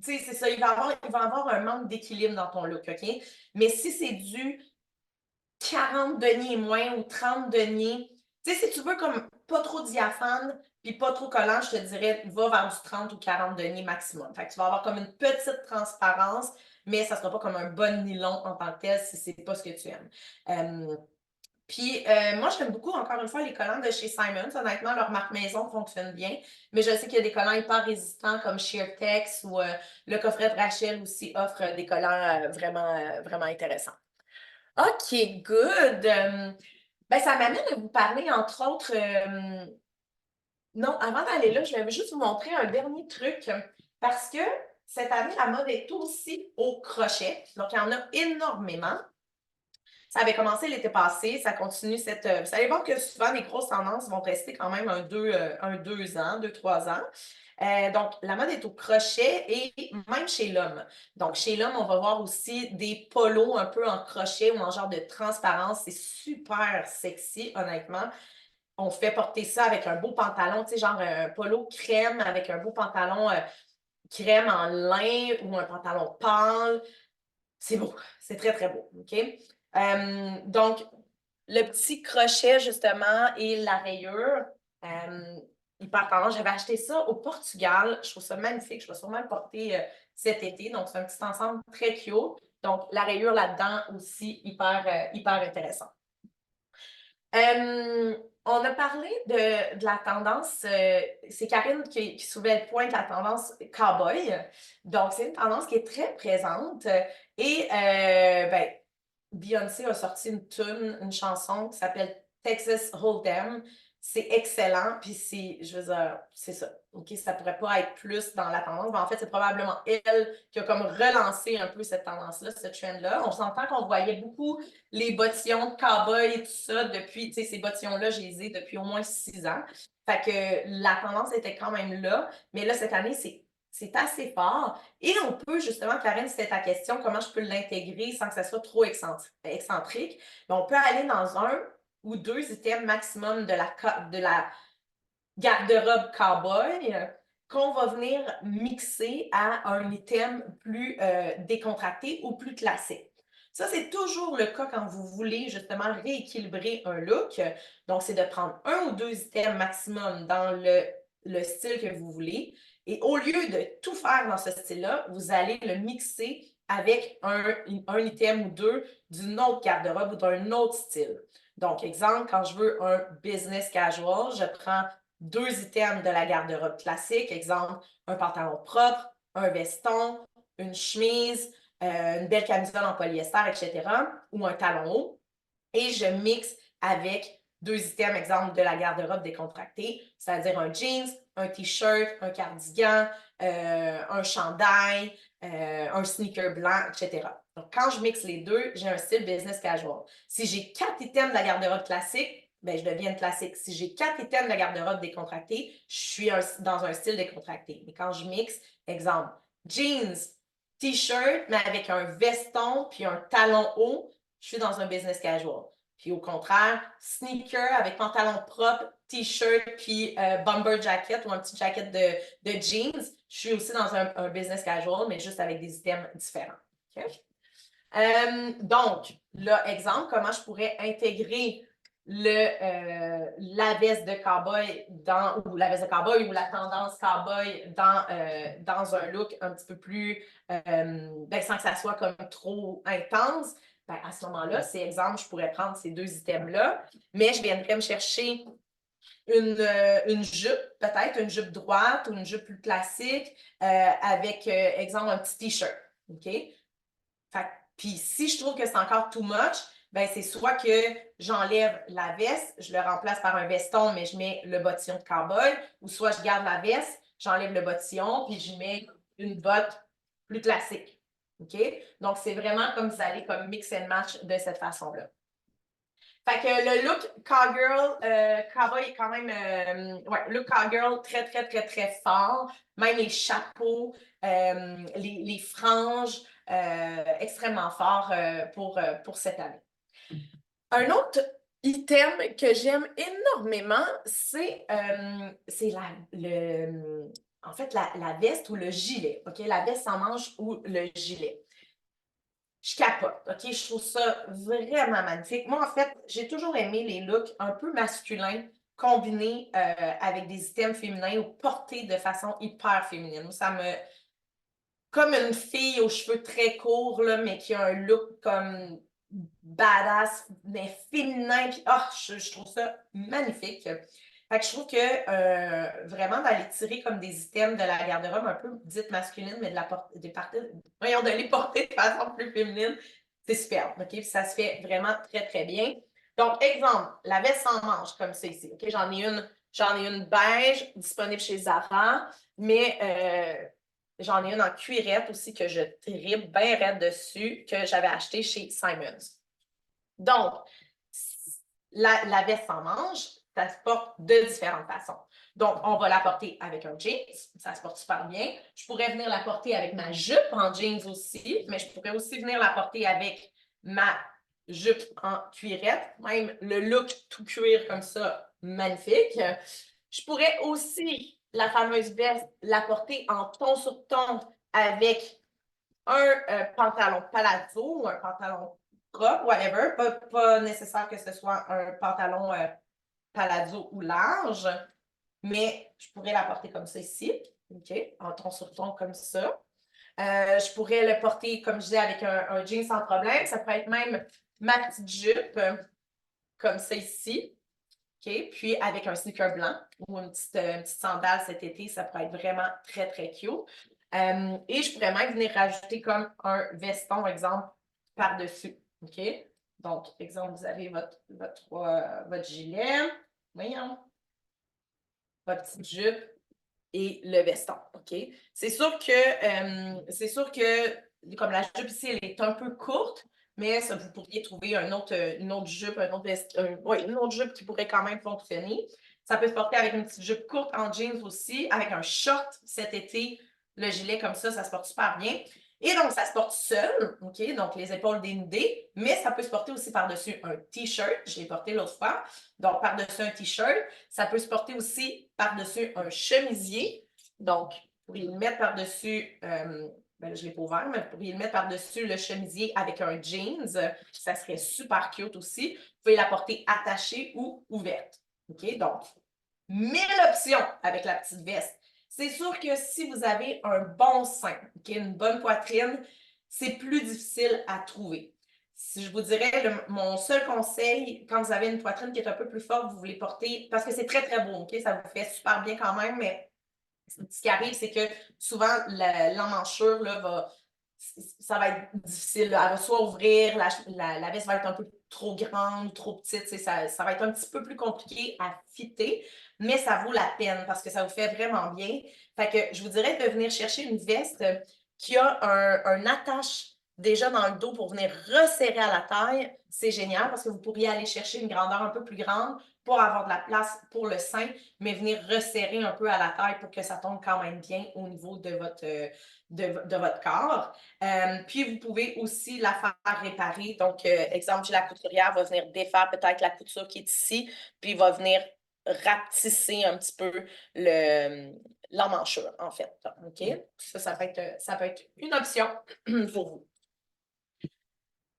Speaker 1: tu sais, c'est ça, il va avoir un manque d'équilibre dans ton look, OK? Mais si c'est du 40 deniers et moins ou 30 deniers. Tu sais, si tu veux comme pas trop diaphane puis pas trop collant, je te dirais, va vers du 30 ou 40 deniers maximum. Fait que tu vas avoir comme une petite transparence, mais ça sera pas comme un bon nylon en tant que tel si c'est pas ce que tu aimes. Moi, j'aime beaucoup, encore une fois, les collants de chez Simons. Honnêtement, leur marque maison fonctionne bien. Mais je sais qu'il y a des collants hyper résistants comme Sheertex ou le coffret de Rachel aussi offre des collants vraiment intéressants. OK, good. Ben, ça m'amène à vous parler, entre autres, non, avant d'aller là, je vais juste vous montrer un dernier truc parce que cette année, la mode est aussi au crochet. Donc, il y en a énormément. Ça avait commencé l'été passé, ça continue cette. Vous allez voir que souvent, les grosses tendances vont rester quand même un 2 ans, 2, 3 ans. Donc, la mode est au crochet et même chez l'homme. Donc, chez l'homme, on va voir aussi des polos un peu en crochet ou en genre de transparence. C'est super sexy, honnêtement. On fait porter ça avec un beau pantalon, tu sais, genre un polo crème avec un beau pantalon crème en lin ou un pantalon pâle. C'est beau, c'est très, très beau, OK? Donc, le petit crochet, justement, et la rayure, hyper tendance. J'avais acheté ça au Portugal. Je trouve ça magnifique. Je vais sûrement le porter cet été. Donc, c'est un petit ensemble très cute. Donc, la rayure là-dedans aussi, hyper intéressant. On a parlé de la tendance, c'est Karine qui soulevait le point de la tendance cowboy. Donc, c'est une tendance qui est très présente. Et ben, Beyoncé a sorti une chanson qui s'appelle Texas Hold'em. C'est excellent, puis je veux dire, c'est ça. OK, ça pourrait pas être plus dans la tendance, mais en fait, c'est probablement elle qui a comme relancé un peu cette tendance-là, ce trend-là. On s'entend qu'on voyait beaucoup les bottillons de cow-boy et tout ça depuis, tu sais, ces bottillons-là, je les ai depuis au moins 6 ans. Fait que la tendance était quand même là, mais là, cette année, c'est assez fort. Et on peut, justement, Karine, c'était ta question, comment je peux l'intégrer sans que ça soit trop excentrique. Mais on peut aller dans un ou deux items maximum de la garde-robe cowboy qu'on va venir mixer à un item plus décontracté ou plus classique. Ça, c'est toujours le cas quand vous voulez justement rééquilibrer un look. Donc, c'est de prendre un ou deux items maximum dans le style que vous voulez. Et au lieu de tout faire dans ce style-là, vous allez le mixer avec un item ou deux d'une autre garde-robe ou d'un autre style. Donc, exemple, quand je veux un business casual, je prends deux items de la garde-robe classique, exemple, un pantalon propre, un veston, une chemise, une belle camisole en polyester, etc., ou un talon haut, et je mixe avec deux items, exemple, de la garde-robe décontractée, c'est-à-dire un jeans, un t-shirt, un cardigan, un chandail, un sneaker blanc, etc. Donc, quand je mixe les deux, j'ai un style business casual. Si j'ai 4 items de la garde-robe classique, ben, je deviens une classique. Si j'ai 4 items de la garde-robe décontractée, je suis dans un style décontracté. Mais quand je mixe, exemple, jeans, t-shirt, mais avec un veston puis un talon haut, je suis dans un business casual. Puis au contraire, sneaker avec pantalon propre, t-shirt, puis bomber jacket ou un petit jacket de jeans, je suis aussi dans un business casual, mais juste avec des items différents. Okay? Donc, là, exemple, comment je pourrais intégrer la veste de cowboy ou la veste de cowboy ou la tendance cowboy dans un look un petit peu plus, sans que ça soit comme trop intense. Ben, à ce moment-là, c'est exemple, je pourrais prendre ces deux items-là, mais je viendrais me chercher une jupe, peut-être une jupe droite ou une jupe plus classique avec, exemple, un petit t-shirt. OK? Puis si je trouve que c'est encore too much, ben c'est soit que j'enlève la veste, je le remplace par un veston, mais je mets le bottillon de cowboy, ou soit je garde la veste, j'enlève le bottillon, puis je mets une botte plus classique. OK? Donc, c'est vraiment comme vous allez comme mix and match de cette façon-là. Fait que le look cowgirl, cowboy est quand même, ouais, look cowgirl très, très, très, très fort. Même les chapeaux, les franges, extrêmement fort pour cette année. Un autre item que j'aime énormément, c'est en fait, la veste ou le gilet. OK? La veste sans manche ou le gilet. Je capote, OK? Je trouve ça vraiment magnifique. Moi, en fait, j'ai toujours aimé les looks un peu masculins combinés avec des items féminins ou portés de façon hyper féminine. Ça me... Comme une fille aux cheveux très courts, là, mais qui a un look comme badass, mais féminin. Puis, je trouve ça magnifique. Fait que je trouve que vraiment d'aller tirer comme des items de la garde-robe un peu dite masculine, mais de les porter de façon plus féminine, C'est superbe, OK? Puis ça se fait vraiment très, très bien. Donc, exemple, la veste sans manches, comme ça ici, OK? J'en ai une beige disponible chez Zara, mais j'en ai une en cuirette aussi que je tripe bien raide dessus, que j'avais acheté chez Simons. Donc, la veste sans manches, ça se porte de différentes façons. Donc, on va la porter avec un jeans, ça se porte super bien. Je pourrais venir la porter avec ma jupe en jeans aussi, mais je pourrais aussi venir la porter avec ma jupe en cuirette, même le look tout cuir comme ça, magnifique. Je pourrais aussi, la fameuse veste, la porter en ton sur ton avec un pantalon palazzo ou un pantalon propre, whatever. Pas nécessaire que ce soit un pantalon palazzo ou large, mais je pourrais la porter comme ça ici, OK, en ton sur ton comme ça. Je pourrais le porter, comme je disais, avec un jean sans problème. Ça pourrait être même ma petite jupe, comme ça ici, OK, puis avec un sneaker blanc ou une petite sandale cet été, ça pourrait être vraiment très, très cute. Et je pourrais même venir rajouter comme un veston, exemple, par-dessus. OK? Donc, exemple, vous avez votre gilet, voyons, votre petite jupe et le veston. OK? C'est sûr que, comme la jupe ici, elle est un peu courte, mais ça, vous pourriez trouver une autre jupe, une autre jupe qui pourrait quand même fonctionner. Ça peut se porter avec une petite jupe courte en jeans aussi, avec un short cet été. Le gilet comme ça se porte super bien. Et donc, ça se porte seul, OK? Donc, les épaules dénudées, mais ça peut se porter aussi par-dessus un T-shirt. Je l'ai porté l'autre fois. Donc, par-dessus un T-shirt. Ça peut se porter aussi par-dessus un chemisier. Donc, vous pourriez le mettre par-dessus, ben là, je ne l'ai pas ouvert, mais vous pourriez le mettre par-dessus le chemisier avec un jeans. Ça serait super cute aussi. Vous pouvez la porter attachée ou ouverte. OK? Donc, 1000 options avec la petite veste. C'est sûr que si vous avez un bon sein, okay, une bonne poitrine, c'est plus difficile à trouver. Si je vous dirais, mon seul conseil, quand vous avez une poitrine qui est un peu plus forte, vous voulez porter, parce que c'est très, très beau, OK? Ça vous fait super bien quand même, mais ce qui arrive, c'est que souvent, l'emmanchure ça va être difficile. Elle va soit ouvrir, la veste va être un peu trop grande, trop petite. Ça va être un petit peu plus compliqué à fitter, mais ça vaut la peine parce que ça vous fait vraiment bien. Fait que je vous dirais de venir chercher une veste qui a un attache déjà dans le dos pour venir resserrer à la taille. C'est génial parce que vous pourriez aller chercher une grandeur un peu plus grande pour avoir de la place pour le sein, mais venir resserrer un peu à la taille pour que ça tombe quand même bien au niveau de votre corps. Puis, vous pouvez aussi la faire réparer. Donc, exemple, la couturière va venir défaire peut-être la couture qui est ici, puis va venir rapetisser un petit peu l'emmanchure, en fait. OK? Ça peut être une option pour vous.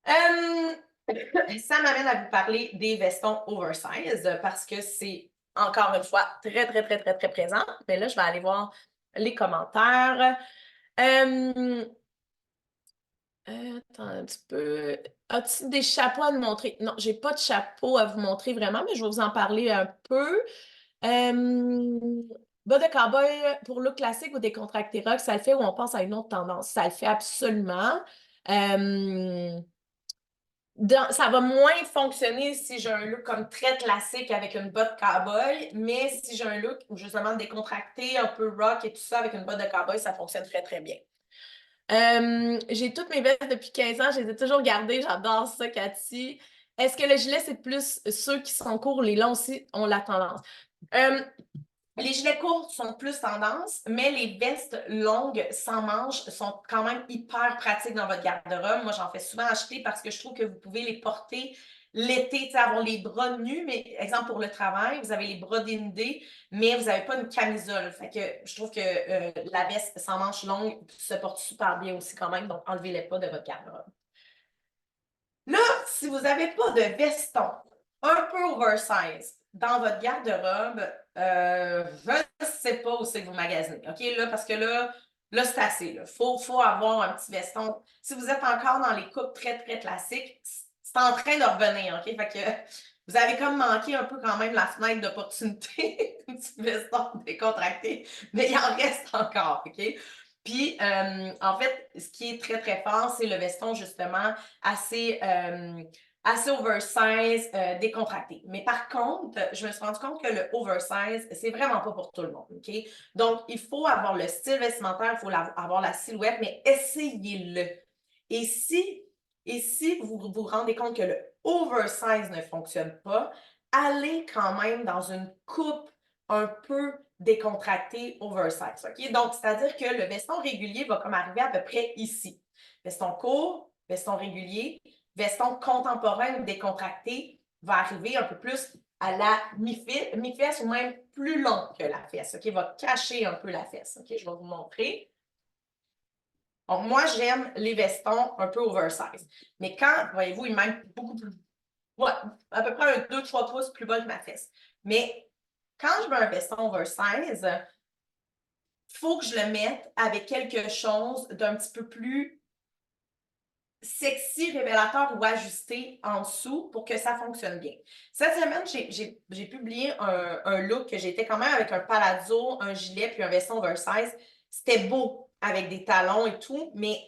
Speaker 1: Ça m'amène à vous parler des vestons oversize parce que c'est encore une fois très, très, très, très, très présent. Mais là, je vais aller voir les commentaires. Attends un petit peu. As-tu des chapeaux à nous montrer? Non, j'ai pas de chapeau à vous montrer vraiment, mais je vais vous en parler un peu. Bas de cowboy pour look classique ou décontracté rock, ça le fait ou on passe à une autre tendance? Ça le fait absolument. Ça va moins fonctionner si j'ai un look comme très classique avec une botte cowboy, mais si j'ai un look justement décontracté, un peu rock et tout ça avec une botte de cowboy, ça fonctionne très, très bien. J'ai toutes mes vestes depuis 15 ans, je les ai toujours gardées, j'adore ça, Cathy. Est-ce que le gilet, c'est plus ceux qui sont courts, les longs aussi ont la tendance? Les gilets courts sont plus tendance, mais les vestes longues sans manches sont quand même hyper pratiques dans votre garde-robe. Moi, j'en fais souvent acheter parce que je trouve que vous pouvez les porter l'été, avoir les bras nus, mais exemple pour le travail, vous avez les bras dénudés, mais vous n'avez pas une camisole. Fait que je trouve que la veste sans manches longues se porte super bien aussi quand même, donc enlevez-les pas de votre garde-robe. Là, si vous n'avez pas de veston un peu oversize dans votre garde-robe, je ne sais pas où c'est que vous magasinez. OK, là, parce que là c'est assez. Il faut avoir un petit veston. Si vous êtes encore dans les coupes très, très classiques, c'est en train de revenir. OK? Fait que vous avez comme manqué un peu quand même la fenêtre d'opportunité, un petit veston décontracté, mais il en reste encore. OK? Puis, en fait, ce qui est très, très fort, c'est le veston, justement, assez, assez oversize, décontracté. Mais par contre, je me suis rendu compte que le oversize, c'est vraiment pas pour tout le monde, OK? Donc, il faut avoir le style vestimentaire, il faut avoir la silhouette, mais essayez-le. Et si, vous vous rendez compte que le oversize ne fonctionne pas, allez quand même dans une coupe un peu décontractée oversize, OK? Donc, c'est-à-dire que le veston régulier va comme arriver à peu près ici. Veston court, veston régulier, veston contemporain ou décontracté va arriver un peu plus à la mi-fesse ou même plus long que la fesse, OK? Va cacher un peu la fesse, OK? Je vais vous montrer. Donc, moi, j'aime les vestons un peu oversize. Mais quand, voyez-vous, il manque beaucoup plus, ouais, à peu près un 2-3 pouces plus bas que ma fesse. Mais quand je mets un veston oversize, il faut que je le mette avec quelque chose d'un petit peu plus sexy, révélateur ou ajusté en dessous pour que ça fonctionne bien. Cette semaine, j'ai publié un look que j'étais quand même avec un palazzo, un gilet puis un veston oversize. C'était beau avec des talons et tout, mais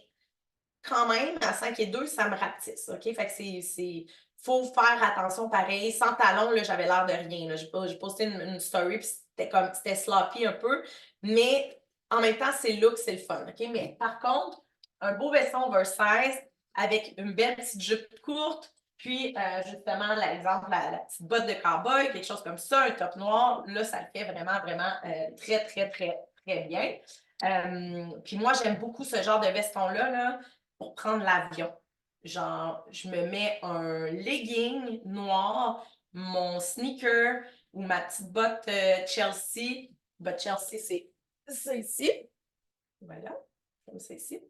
Speaker 1: quand même, à 5 et 2, ça me rapetisse, OK? Fait que faut faire attention pareil. Sans talons, là, j'avais l'air de rien. J'ai posté une story, puis c'était sloppy un peu. Mais en même temps, c'est look, c'est le fun, OK? Mais par contre, un beau veston oversize avec une belle petite jupe courte, puis justement, l'exemple, la petite botte de cowboy, quelque chose comme ça, un top noir, là, ça le fait vraiment, vraiment très, très, très, très bien. Puis moi, j'aime beaucoup ce genre de veston-là, là, pour prendre l'avion. Genre, je me mets un legging noir, mon sneaker ou ma petite botte Chelsea. Botte Chelsea, c'est ça ici. Voilà, comme ça ici.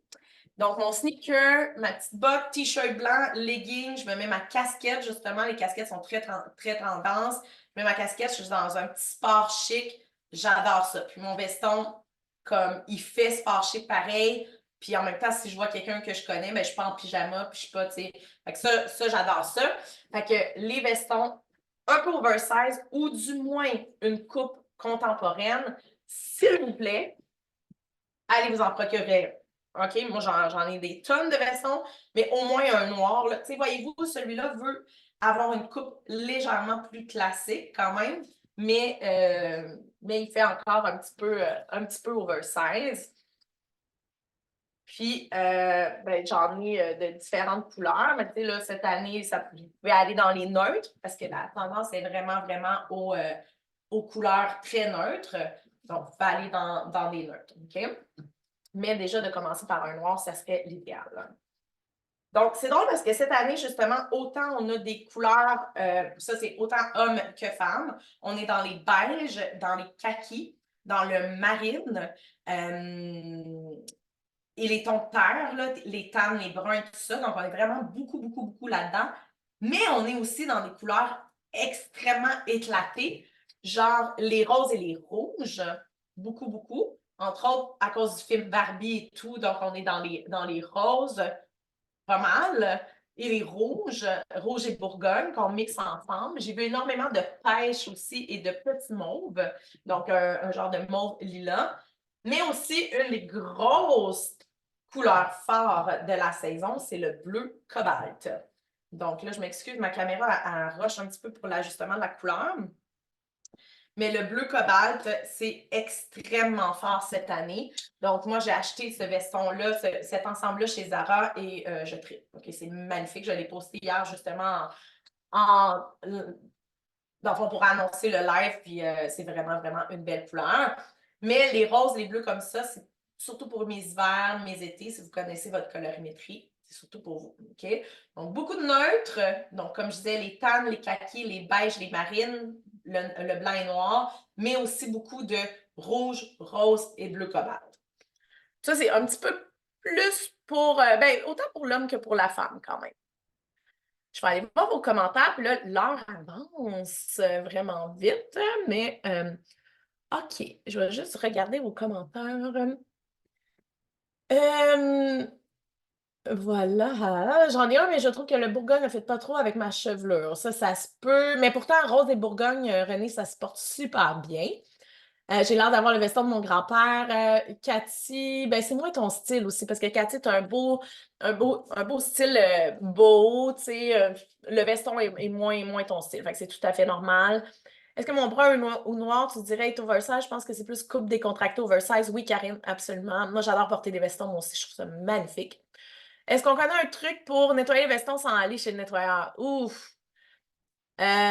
Speaker 1: Donc, mon sneaker, ma petite botte, t-shirt blanc, legging, je me mets ma casquette, justement. Les casquettes sont très, très tendances. Je mets ma casquette, je suis dans un petit sport chic. J'adore ça. Puis mon veston, comme il fait sport chic pareil. Puis en même temps, si je vois quelqu'un que je connais, ben, je suis pas en pyjama, puis je suis pas, tu sais. Fait que ça j'adore ça. Fait que les vestons un peu oversize ou du moins une coupe contemporaine, s'il vous plaît, allez vous en procurer. OK? Moi, j'en ai des tonnes de vestons, mais au moins un noir. Tu sais, voyez-vous, celui-là veut avoir une coupe légèrement plus classique quand même, mais il fait encore un petit peu oversize. Puis, ben, j'en ai de différentes couleurs, mais tu sais, là, cette année, vous pouvez aller dans les neutres parce que la tendance est vraiment, vraiment aux couleurs très neutres. Donc, vous pouvez aller dans des neutres, OK? Mais déjà, de commencer par un noir, ça serait l'idéal. Donc, c'est drôle parce que cette année, justement, autant on a des couleurs, ça c'est autant hommes que femmes. On est dans les beiges, dans les kakis, dans le marine et les tons de terre, là, les tannes, les bruns, tout ça. Donc, on est vraiment beaucoup, beaucoup, beaucoup là-dedans. Mais on est aussi dans des couleurs extrêmement éclatées, genre les roses et les rouges, beaucoup, beaucoup. Entre autres, à cause du film Barbie et tout, donc on est dans les roses, pas mal. Et les rouges, rouge et bourgogne, qu'on mixe ensemble. J'ai vu énormément de pêche aussi et de petits mauves, donc un genre de mauve lilas. Mais aussi, une des grosses couleurs fortes de la saison, c'est le bleu cobalt. Donc là, je m'excuse, ma caméra, elle rush un petit peu pour l'ajustement de la couleur. Mais le bleu cobalt, c'est extrêmement fort cette année. Donc, moi, j'ai acheté ce veston-là, cet ensemble-là chez Zara et je tripe. OK, c'est magnifique. Je l'ai posté hier justement dans le fond, pour annoncer le live, puis c'est vraiment, vraiment une belle couleur. Mais les roses, les bleus comme ça, c'est surtout pour mes hivers, mes étés, si vous connaissez votre colorimétrie. C'est surtout pour vous, OK? Donc, beaucoup de neutres. Donc, comme je disais, les tannes, les kakis, les beiges, les marines, le blanc et noir, mais aussi beaucoup de rouge, rose et bleu cobalt. Ça, c'est un petit peu plus pour, ben, autant pour l'homme que pour la femme, quand même. Je vais aller voir vos commentaires, puis là, l'heure avance vraiment vite, mais OK, je vais juste regarder vos commentaires. Voilà, j'en ai un, mais je trouve que le Bourgogne ne fait pas trop avec ma chevelure. Ça se peut. Mais pourtant, rose et Bourgogne, René, ça se porte super bien. J'ai l'air d'avoir le veston de mon grand-père. Cathy, ben c'est moins ton style aussi, parce que Cathy, tu as un beau style beau, tu sais. Le veston est moins ton style, fait que c'est tout à fait normal. Est-ce que mon brun ou noir, tu dirais est oversize? Je pense que c'est plus coupe décontractée oversize. Oui, Karine, absolument. Moi, j'adore porter des vestons, moi aussi, je trouve ça magnifique. Est-ce qu'on connaît un truc pour nettoyer les vestons sans aller chez le nettoyeur? Ouf!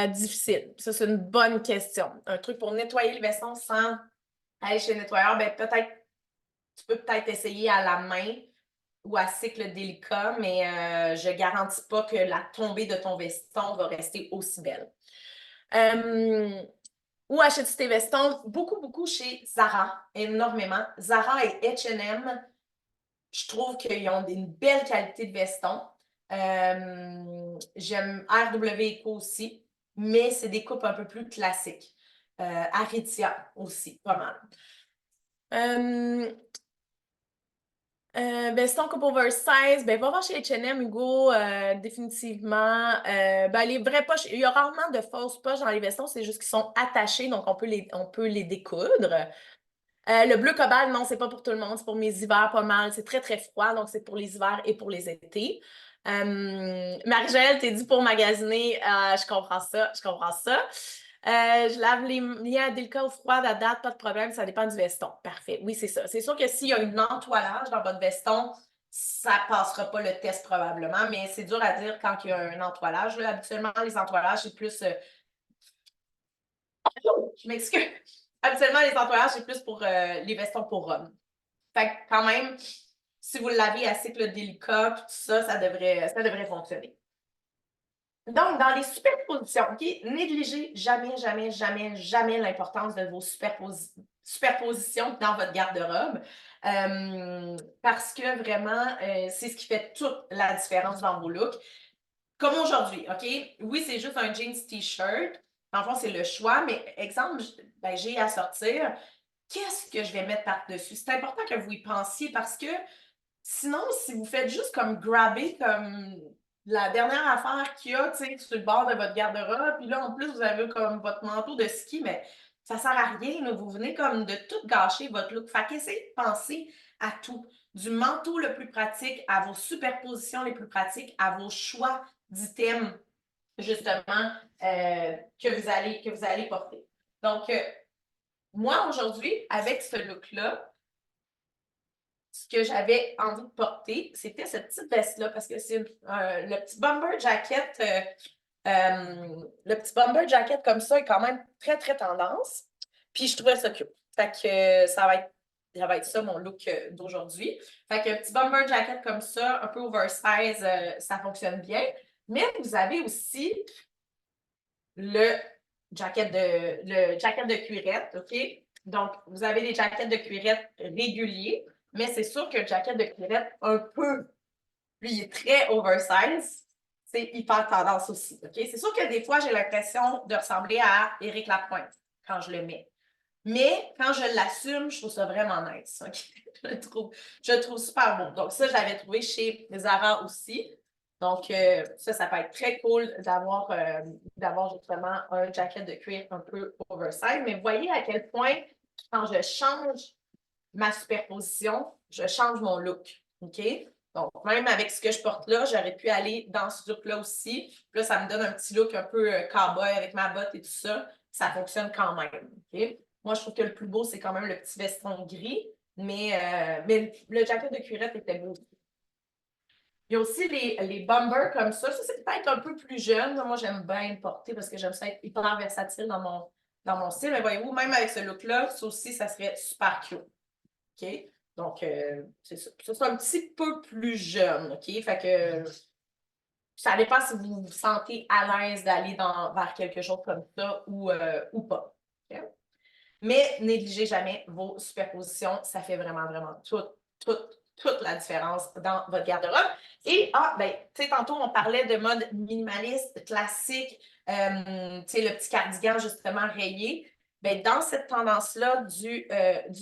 Speaker 1: Difficile. Ça, c'est une bonne question. Un truc pour nettoyer le veston sans aller chez le nettoyeur, ben peut-être, tu peux peut-être essayer à la main ou à cycle délicat, mais je garantis pas que la tombée de ton veston va rester aussi belle. Où achètes-tu tes vestons? Beaucoup, beaucoup chez Zara, énormément. Zara et H&M, je trouve qu'ils ont une belle qualité de veston. J'aime RW Eco aussi, mais c'est des coupes un peu plus classiques. Aritzia aussi, pas mal. Veston coupe oversize, ben va voir chez H&M, Hugo, définitivement. Ben les vraies poches, il y a rarement de fausses poches dans les vestons, c'est juste qu'ils sont attachés, donc on peut les découdre. Le bleu cobalt, non, c'est pas pour tout le monde, c'est pour mes hivers pas mal. C'est très, très froid, donc c'est pour les hivers et pour les étés. Marie-Joëlle, t'es dit pour magasiner, je comprends ça, je comprends ça. Je lave les liens à délicat ou froid à date, pas de problème, ça dépend du veston. Parfait, oui, c'est ça. C'est sûr que s'il y a un entoilage dans votre veston, ça passera pas le test probablement, mais c'est dur à dire quand il y a un entoilage. Là, habituellement, les entoilages, c'est plus... Je m'excuse. Habituellement, les entoilages, c'est plus pour les vestons pour hommes. Fait que quand même, si vous le lavez à cycle délicat, tout ça, ça devrait fonctionner. Donc, dans les superpositions, OK, négligez jamais, jamais, jamais, jamais l'importance de vos superpositions dans votre garde-robe. Parce que vraiment, c'est ce qui fait toute la différence dans vos looks. Comme aujourd'hui, OK? Oui, c'est juste un jeans t-shirt. En fond, c'est le choix, mais exemple, j'ai à sortir. Qu'est-ce que je vais mettre par-dessus? C'est important que vous y pensiez parce que sinon, si vous faites juste comme grabber comme la dernière affaire qu'il y a, tu sais, sur le bord de votre garde-robe, puis là, en plus, vous avez comme votre manteau de ski, mais ça sert à rien, là. Vous venez comme de tout gâcher votre look. Fait qu'essayez de penser à tout. Du manteau le plus pratique à vos superpositions les plus pratiques, à vos choix d'items, justement, que vous allez porter. Donc, moi, aujourd'hui, avec ce look-là, ce que j'avais envie de porter, c'était cette petite veste-là, parce que c'est le petit bomber jacket. Le petit bomber jacket comme ça est quand même très, très tendance. Puis je trouvais ça cute. Fait que ça va être ça mon look d'aujourd'hui. Fait que petit bomber jacket comme ça, un peu oversize, ça fonctionne bien. Mais vous avez aussi le jacket de cuirette, OK? Donc, vous avez les jackets de cuirette réguliers, mais c'est sûr que le jacket de cuirette un peu, lui, il est très oversize. C'est hyper tendance aussi, OK? C'est sûr que des fois, j'ai l'impression de ressembler à Éric Lapointe quand je le mets. Mais quand je l'assume, je trouve ça vraiment nice. OK? Je le trouve super beau. Donc, ça, je l'avais trouvé chez Zara aussi. Donc, ça peut être très cool d'avoir justement un jacket de cuir un peu oversize. Mais voyez à quel point, quand je change ma superposition, je change mon look. OK? Donc, même avec ce que je porte là, j'aurais pu aller dans ce look-là aussi. Puis là, ça me donne un petit look un peu cowboy avec ma botte et tout ça. Ça fonctionne quand même. OK? Moi, je trouve que le plus beau, c'est quand même le petit veston gris. Mais le jacket de cuirette était beau. Il y a aussi les bombers comme ça. Ça, c'est peut-être un peu plus jeune. Moi, j'aime bien le porter parce que j'aime ça être hyper versatile dans mon style. Mais voyez-vous, même avec ce look-là, ça aussi, ça serait super cute. OK? Donc, c'est ça. Ça, c'est un petit peu plus jeune. OK? Fait que ça dépend si vous vous sentez à l'aise d'aller vers quelque chose comme ça ou pas. OK? Mais négligez jamais vos superpositions. Ça fait vraiment, vraiment toute la différence dans votre garde-robe. Et, tu sais, tantôt, on parlait de mode minimaliste, classique, tu sais, le petit cardigan, justement, rayé. Ben, dans cette tendance-là du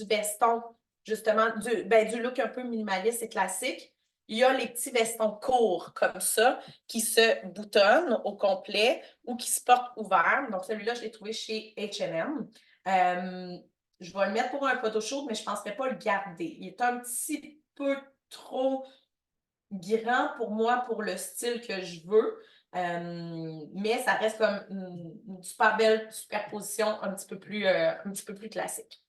Speaker 1: veston, justement, du look un peu minimaliste et classique, il y a les petits vestons courts comme ça qui se boutonnent au complet ou qui se portent ouverts. Donc, celui-là, je l'ai trouvé chez H&M. je vais le mettre pour un photoshoot, mais je ne penserais pas le garder. Il est un petit peu trop grand pour moi, pour le style que je veux. Mais ça reste comme une super belle superposition un petit peu plus classique.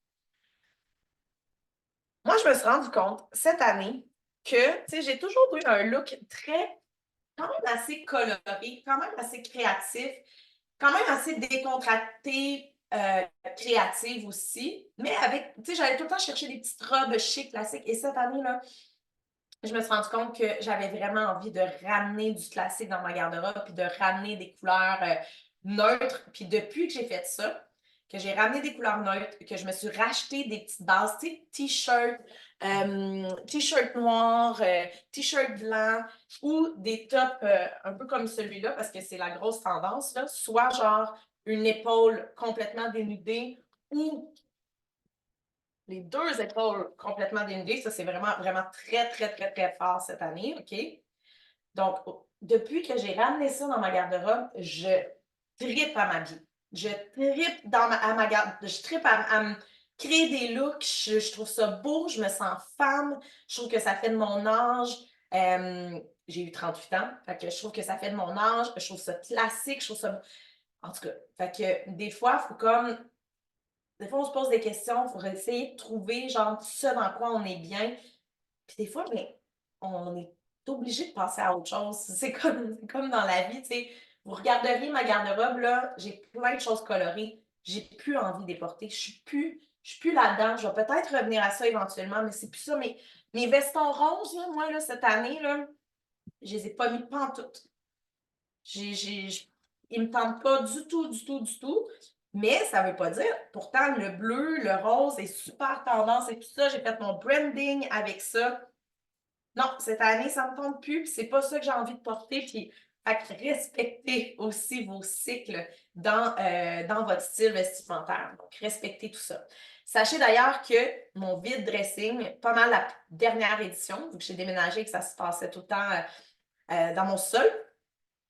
Speaker 1: Moi, je me suis rendu compte cette année que, tu sais, j'ai toujours eu un look quand même assez coloré, quand même assez créatif, quand même assez décontracté, créative aussi, mais avec, tu sais, j'allais tout le temps chercher des petites robes chic, classiques. Et cette année, là, je me suis rendu compte que j'avais vraiment envie de ramener du classique dans ma garde-robe, puis de ramener des couleurs neutres. Puis depuis que j'ai fait ça, que j'ai ramené des couleurs neutres, que je me suis racheté des petites bases, tu sais, t-shirt noir, t-shirt blanc ou des tops un peu comme celui-là, parce que c'est la grosse tendance, là, soit genre une épaule complètement dénudée ou les deux épaules complètement dénudées. Ça, c'est vraiment, vraiment très, très, très, très fort cette année, OK? Donc, depuis que j'ai ramené ça dans ma garde-robe, je trippe à ma vie. Je trippe à ma garde, je trippe à me créer des looks. Je trouve ça beau, je me sens femme. Je trouve que ça fait de mon âge. J'ai eu 38 ans, fait que je trouve que ça fait de mon âge. Je trouve ça classique, je trouve ça... En tout cas, fait que des fois, il faut comme des fois, on se pose des questions pour essayer de trouver, genre, ce dans quoi on est bien. Puis des fois, mais on est obligé de passer à autre chose. C'est comme dans la vie, tu sais. Vous regarderiez ma garde-robe, là, j'ai plein de choses colorées. J'ai plus envie de les porter. Je suis plus là-dedans. Je vais peut-être revenir à ça éventuellement, mais c'est plus ça. Mes vestons roses, là, moi, là, cette année, là, je les ai pas mis pantoute. Ils me tentent pas du tout, du tout, du tout. Mais ça veut pas dire, pourtant, le bleu, le rose est super tendance et tout ça. J'ai fait mon branding avec ça. Non, cette année, ça me tente plus, puis c'est pas ça que j'ai envie de porter. Puis, fait que respectez aussi vos cycles dans votre style vestimentaire. Donc, respectez tout ça. Sachez d'ailleurs que mon vide dressing, pas mal la dernière édition, vu que j'ai déménagé et que ça se passait tout le temps dans mon sol.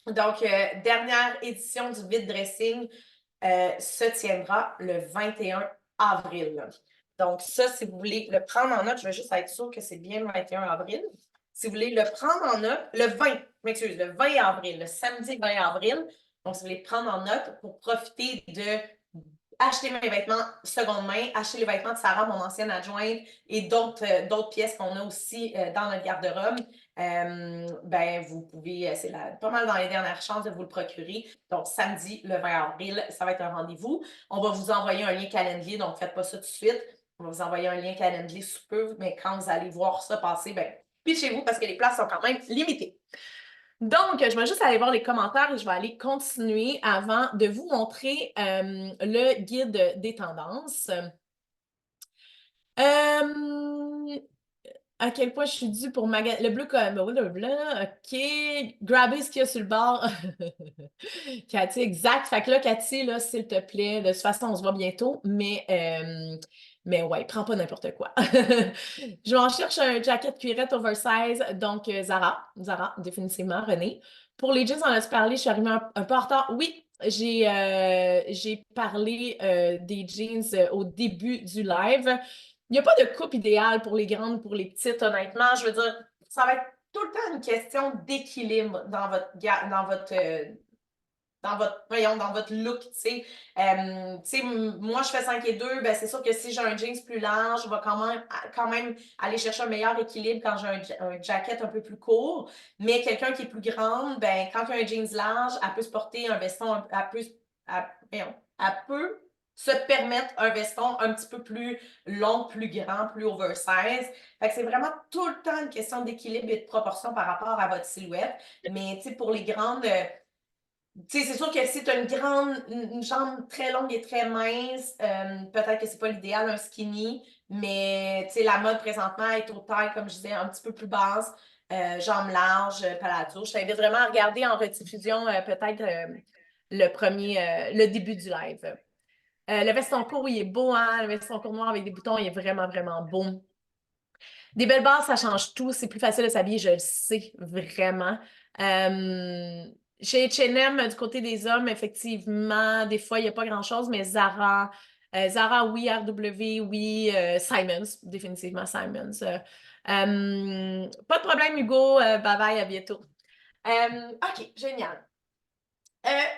Speaker 1: Donc, dernière édition du vide dressing se tiendra le 21 avril. Donc, ça, si vous voulez le prendre en note, je veux juste être sûre que c'est bien le 21 avril. Si vous voulez le prendre en note, le 20, je m'excuse, le 20 avril, le samedi 20 avril. Donc, si vous voulez prendre en note pour profiter de acheter mes vêtements seconde main, acheter les vêtements de Sarah, mon ancienne adjointe, et d'autres pièces qu'on a aussi dans notre garde-robe, ben vous pouvez, c'est pas mal dans les dernières chances de vous le procurer. Donc, samedi, le 20 avril, ça va être un rendez-vous. On va vous envoyer un lien calendrier, donc faites pas ça tout de suite. On va vous envoyer un lien calendrier sous peu, mais quand vous allez voir ça passer, ben pitchez-vous parce que les places sont quand même limitées. Donc, je vais juste aller voir les commentaires et je vais aller continuer avant de vous montrer le guide des tendances. À quel point je suis due pour le bleu comme le blanc, OK. Grabber ce qu'il y a sur le bord. Cathy, exact. Fait que là, Cathy, là, s'il te plaît, de toute façon, on se voit bientôt, mais ouais, prends pas n'importe quoi. Je m'en cherche un jacket cuirette oversize, donc Zara, définitivement, René. Pour les jeans, on a parlé, je suis arrivée un peu en retard. Oui, j'ai parlé des jeans au début du live. Il n'y a pas de coupe idéale pour les grandes, pour les petites, honnêtement. Je veux dire, ça va être tout le temps une question d'équilibre dans votre look, tu sais. Moi, je fais 5 et 2, ben, c'est sûr que si j'ai un jeans plus large, je vais quand même aller chercher un meilleur équilibre quand j'ai un jacket un peu plus court. Mais quelqu'un qui est plus grande, ben, quand il y a un jeans large, elle peut se porter un veston, elle peut se permettre un veston un petit peu plus long, plus grand, plus oversize. Fait que c'est vraiment tout le temps une question d'équilibre et de proportion par rapport à votre silhouette. Mais, tu sais, pour les grandes... Tu sais, c'est sûr que si tu as une jambe très longue et très mince, peut-être que c'est pas l'idéal, un skinny, mais tu sais, la mode présentement est aux tailles, comme je disais, un petit peu plus basse, jambes larges, palazzo. Je t'invite vraiment à regarder en rediffusion peut-être le début du live. Le veston court, oui, il est beau, hein? Le veston court noir avec des boutons, il est vraiment, vraiment beau. Des belles bases, ça change tout. C'est plus facile de s'habiller, je le sais, vraiment. Chez H&M, du côté des hommes, effectivement, des fois, il n'y a pas grand-chose, mais Zara, Zara, oui. RW, oui. Simons, définitivement Simons. Pas de problème, Hugo. Bye bye, à bientôt. OK, génial.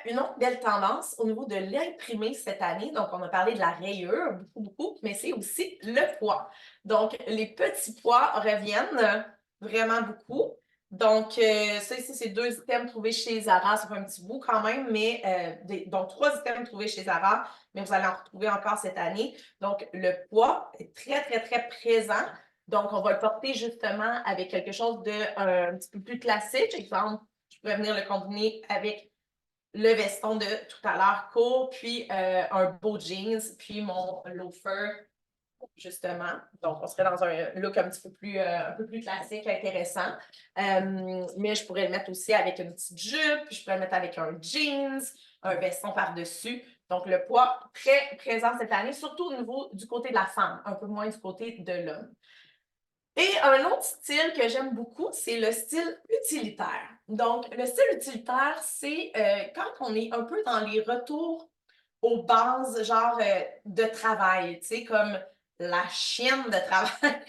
Speaker 1: Une autre belle tendance au niveau de l'imprimé cette année, donc on a parlé de la rayure, beaucoup, mais c'est aussi le poids. Donc, les petits pois reviennent vraiment beaucoup. Donc, ça ici, c'est 2 items trouvés chez Zara. Ça fait un petit bout quand même, mais donc 3 items trouvés chez Zara, mais vous allez en retrouver encore cette année. Donc, le poids est très, très, très présent. Donc, on va le porter justement avec quelque chose de un petit peu plus classique. Exemple, je pourrais venir le combiner avec le veston de tout à l'heure court, puis un beau jeans, puis mon loafer, justement. Donc, on serait dans un look un petit peu plus, un peu plus classique, intéressant. Mais je pourrais le mettre aussi avec une petite jupe, puis je pourrais le mettre avec un jeans, un veston par-dessus. Donc, le poids très présent cette année, surtout au niveau du côté de la femme, un peu moins du côté de l'homme. Et un autre style que j'aime beaucoup, c'est le style utilitaire. Donc, le style utilitaire, c'est quand on est un peu dans les retours aux bases, genre de travail, tu sais, comme la chienne de travail.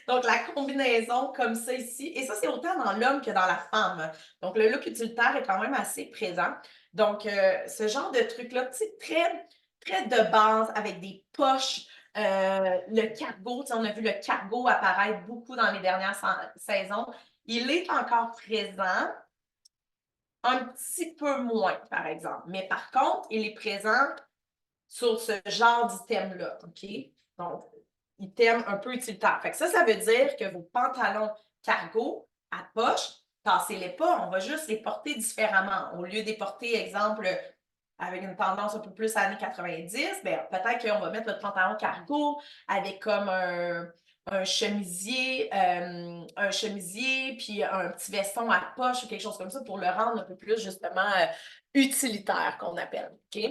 Speaker 1: Donc, la combinaison comme ça ici. Et ça, c'est autant dans l'homme que dans la femme. Donc, le look utilitaire est quand même assez présent. Donc, ce genre de truc-là, tu sais, très, très de base avec des poches. Le cargo, on a vu le cargo apparaître beaucoup dans les dernières saisons. Il est encore présent, un petit peu moins, par exemple. Mais par contre, il est présent sur ce genre d'item-là, OK? Donc, item un peu utilitaire. Fait que ça veut dire que vos pantalons cargo à poche, tassez-les pas, on va juste les porter différemment. Au lieu de les porter, exemple, avec une tendance un peu plus années 90, bien, peut-être qu'on va mettre notre pantalon cargo avec comme un chemisier, puis un petit veston à poche ou quelque chose comme ça pour le rendre un peu plus, justement, utilitaire, qu'on appelle, OK?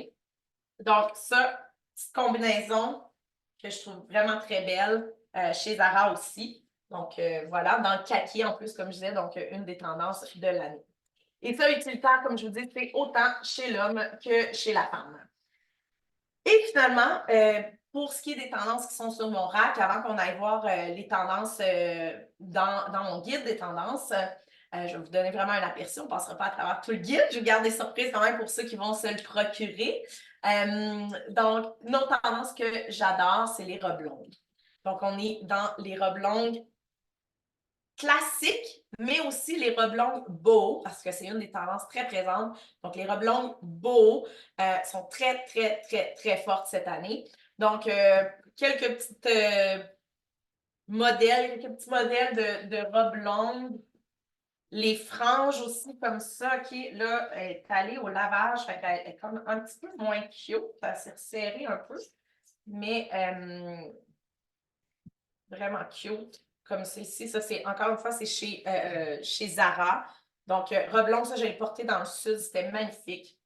Speaker 1: Donc, ça, petite combinaison que je trouve vraiment très belle chez Zara aussi. Donc, voilà, dans le kaki en plus, comme je disais, donc une des tendances de l'année. Et ça, utilitaire, comme je vous dis, c'est autant chez l'homme que chez la femme. Et finalement, pour ce qui est des tendances qui sont sur mon rack, avant qu'on aille voir les tendances dans mon guide des tendances, je vais vous donner vraiment un aperçu. On ne passera pas à travers tout le guide. Je garde des surprises quand même pour ceux qui vont se le procurer. Donc, une autre tendance que j'adore, c'est les robes longues. Donc, on est dans les robes longues classiques, mais aussi les robes longues boho, parce que c'est une des tendances très présentes. Donc, les robes longues boho sont très, très, très, très fortes cette année. Donc, quelques petites modèles, quelques petits modèles de robes longues. Les franges aussi, comme ça, qui là, est allée au lavage, fait qu'elle est comme un petit peu moins cute. Ça s'est resserré un peu, mais vraiment cute. Comme celle-ci, ça c'est encore une fois, c'est chez Zara. Donc, robe longue, ça, je l'ai porté dans le sud, c'était magnifique.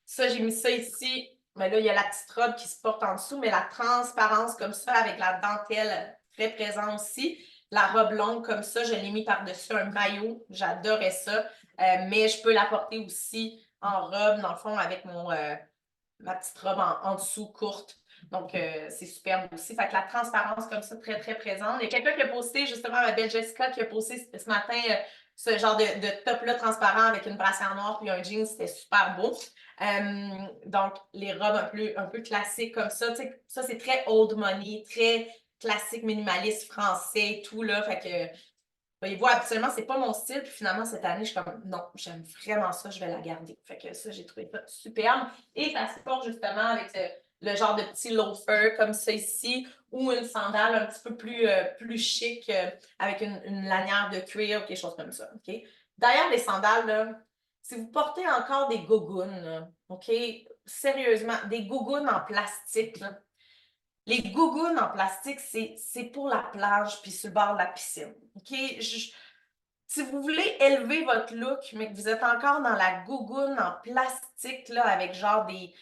Speaker 1: Ça, j'ai mis ça ici. Mais là, il y a la petite robe qui se porte en dessous, mais la transparence comme ça, avec la dentelle très présente aussi. La robe longue comme ça, je l'ai mis par-dessus un maillot. J'adorais ça. Mais je peux la porter aussi en robe, dans le fond, avec ma petite robe en dessous courte. Donc, c'est superbe aussi. Fait que la transparence comme ça, très, très présente. Il y a quelqu'un qui a posté, justement, ma belle Jessica, qui a posté ce matin ce genre de top-là transparent avec une brassière noire puis un jean, c'était super beau. Donc, les robes un peu classiques comme ça, ça, c'est très old money, très classique, minimaliste, français, tout, là. Fait que, voyez-vous, habituellement, c'est pas mon style. Puis finalement, cette année, je suis comme, non, j'aime vraiment ça, je vais la garder. Fait que ça, j'ai trouvé ça superbe. Et ça se porte justement avec le genre de petit loafer comme ça ici, ou une sandale un petit peu plus chic avec une lanière de cuir ou quelque chose comme ça. OK? D'ailleurs, les sandales, là, si vous portez encore des gougounes, là, OK? Sérieusement, des gougounes en plastique, là, les gougounes en plastique, c'est pour la plage puis sur le bord de la piscine. OK? Si vous voulez élever votre look, mais que vous êtes encore dans la gougoune en plastique, là, avec genre des,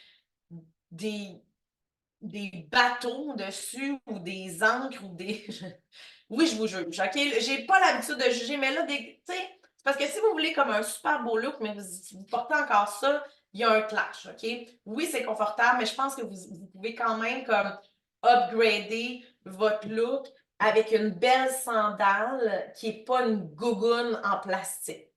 Speaker 1: des bateaux dessus ou des encres ou des. Oui, je vous juge. OK? J'ai pas l'habitude de juger, mais là, tu sais, c'est parce que si vous voulez comme un super beau look, mais vous portez encore ça, il y a un clash, OK? Oui, c'est confortable, mais je pense que vous pouvez quand même comme upgrader votre look avec une belle sandale qui n'est pas une gougoune en plastique.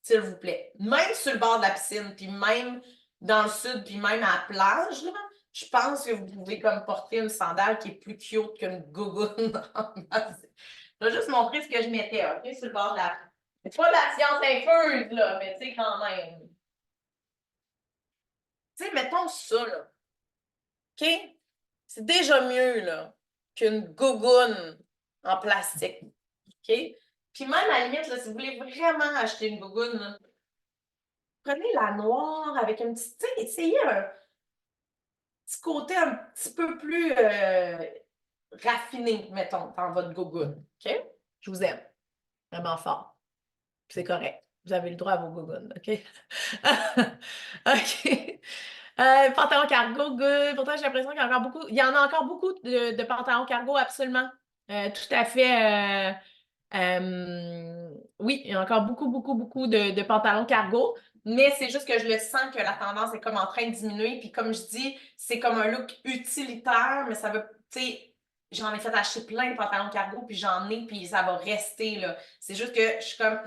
Speaker 1: S'il vous plaît. Même sur le bord de la piscine, puis même dans le sud, puis même à la plage, là, je pense que vous pouvez comme porter une sandale qui est plus cute qu'une gougoune en plastique. Je vais juste montrer ce que je mettais, OK, sur le bord de la... C'est pas de la science infuse, là, mais tu sais, quand même. Tu sais, mettons ça, là. OK? C'est déjà mieux, là, qu'une gougoune en plastique. OK? Puis même, à la limite, là, si vous voulez vraiment acheter une gougoune, là, prenez la noire avec un petit... Tu sais, essayez un petit côté un petit peu plus raffiné, mettons, dans votre gougoune. OK? Je vous aime. Vraiment fort. C'est correct. Vous avez le droit à vos gougounes, OK? OK. Pantalon cargo, good. Pourtant, j'ai l'impression qu'il y a encore beaucoup. Il y en a encore beaucoup de pantalons cargo, absolument. Tout à fait. Oui, il y a encore beaucoup de pantalons cargo, mais c'est juste que je le sens que la tendance est comme en train de diminuer. Puis comme je dis, c'est comme un look utilitaire, mais ça veut, tu sais, j'en ai fait acheter plein de pantalons cargo, puis j'en ai, puis ça va rester, là. C'est juste que je suis comme,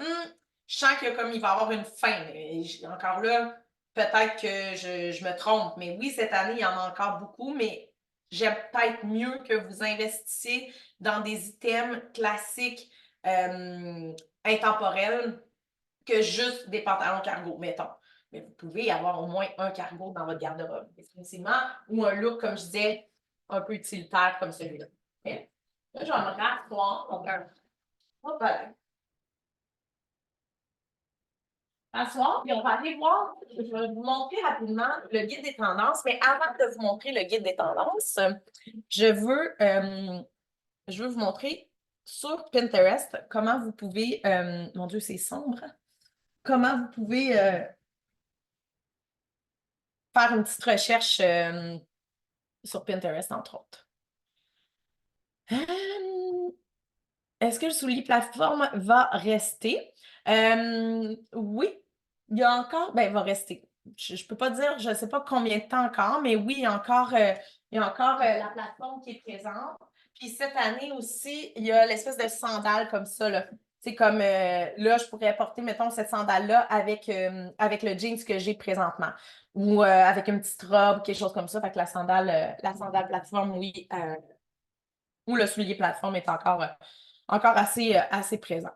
Speaker 1: je sens que comme il va y avoir une fin. Et encore là, peut-être que je me trompe, mais oui, cette année, il y en a encore beaucoup, mais j'aime peut-être mieux que vous investissiez dans des items classiques intemporels que juste des pantalons cargo, mettons. Mais vous pouvez avoir au moins un cargo dans votre garde-robe, définitivement, ou un look, comme je disais, un peu utilitaire comme celui-là. Okay? Là, je vais me rasseoir. Donc, hop là. Asseoir, puis on va aller voir. Je vais vous montrer rapidement le guide des tendances, mais avant de vous montrer le guide des tendances, je veux vous montrer sur Pinterest comment vous pouvez, mon Dieu, c'est sombre, comment vous pouvez faire une petite recherche sur Pinterest, entre autres. Est-ce que le soulier plateforme va rester? Oui, il y a encore, ben, il va rester. Je ne peux pas dire, je ne sais pas combien de temps encore, mais oui, il y a encore la plateforme qui est présente. Puis cette année aussi, il y a l'espèce de sandale comme ça, là. C'est comme là, je pourrais porter, mettons, cette sandale-là avec le jeans que j'ai présentement. Ou avec une petite robe, quelque chose comme ça. Fait que la sandale plateforme, oui, ou le soulier plateforme est encore assez présent.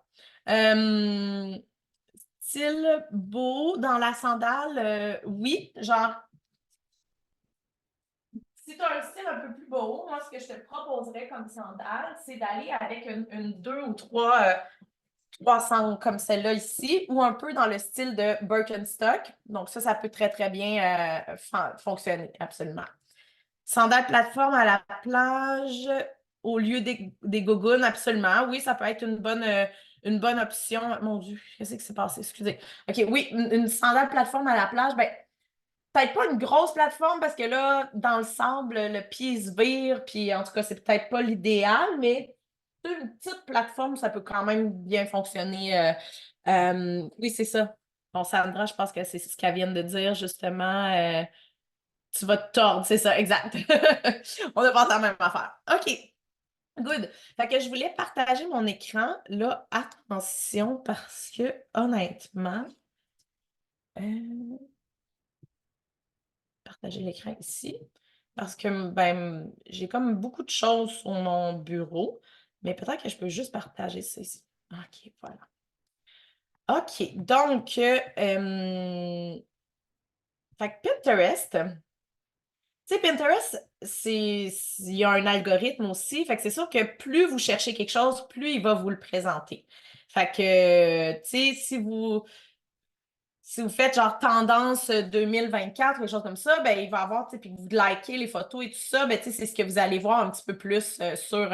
Speaker 1: Style beau dans la sandale, oui, genre, si tu as un style un peu plus beau, moi, ce que je te proposerais comme sandale, c'est d'aller avec une deux ou trois sangles comme celle-là ici, ou un peu dans le style de Birkenstock. Donc ça peut très bien fonctionner, absolument. Sandales plateforme à la plage au lieu des gougounes, absolument. Oui, ça peut être une bonne option. Mon Dieu, qu'est-ce qui s'est passé? Excusez. OK, oui, une sandale plateforme à la plage, ben, peut-être pas une grosse plateforme parce que là, dans le sable, le pied se vire, puis en tout cas, c'est peut-être pas l'idéal, mais une petite plateforme, ça peut quand même bien fonctionner. Oui, c'est ça. Bon, Sandra, je pense que c'est ce qu'elle vient de dire, justement. Tu vas te tordre, c'est ça, exact. On a pensé à la même affaire. OK, good. Fait que je voulais partager mon écran. Là, attention, parce que honnêtement, partager l'écran ici. Parce que ben, j'ai comme beaucoup de choses sur mon bureau, mais peut-être que je peux juste partager ça ici. OK, voilà. OK, donc, fait que Pinterest. Tu sais, Pinterest, il y a un algorithme aussi. Fait que c'est sûr que plus vous cherchez quelque chose, plus il va vous le présenter. Fait que, tu sais, si vous faites genre tendance 2024, quelque chose comme ça, ben, il va avoir, tu sais, puis que vous likez les photos et tout ça, ben, tu sais, c'est ce que vous allez voir un petit peu plus sur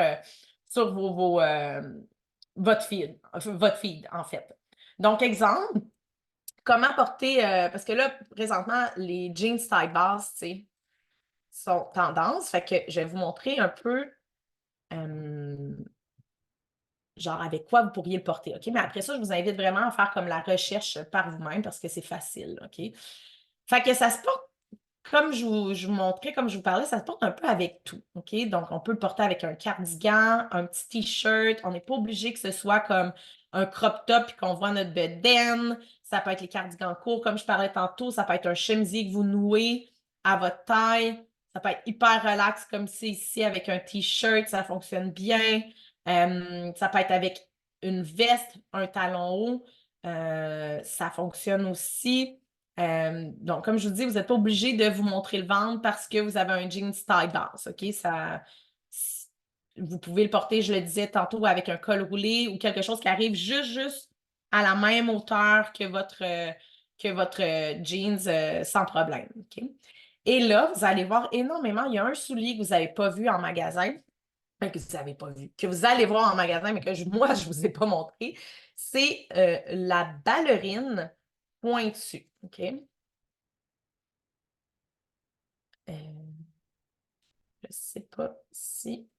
Speaker 1: votre feed, en fait. Donc, exemple, comment porter, parce que là, présentement, les jeans taille basse, tu sais, sont tendance. Fait que je vais vous montrer un peu genre avec quoi vous pourriez le porter. OK? Mais après ça, je vous invite vraiment à faire comme la recherche par vous-même parce que c'est facile. OK? Fait que ça se porte, comme je vous montrais, comme je vous parlais, ça se porte un peu avec tout, OK? Donc, on peut le porter avec un cardigan, un petit T-shirt. On n'est pas obligé que ce soit comme un crop top et qu'on voit notre bedaine. Ça peut être les cardigans courts, comme je parlais tantôt. Ça peut être un chemisier que vous nouez à votre taille. Ça peut être hyper relax comme c'est ici avec un T-shirt. Ça fonctionne bien. Ça peut être avec une veste, un talon haut. Ça fonctionne aussi. Donc, comme je vous dis, vous n'êtes pas obligé de vous montrer le ventre parce que vous avez un jean taille basse, OK? Vous pouvez le porter, je le disais tantôt, avec un col roulé ou quelque chose qui arrive juste à la même hauteur que votre jeans sans problème, OK? Et là, vous allez voir énormément, il y a un soulier que vous n'avez pas vu en magasin, que vous n'avez pas vu, que vous allez voir en magasin, mais que moi, je ne vous ai pas montré, c'est la ballerine pointue, OK? Je ne sais pas si,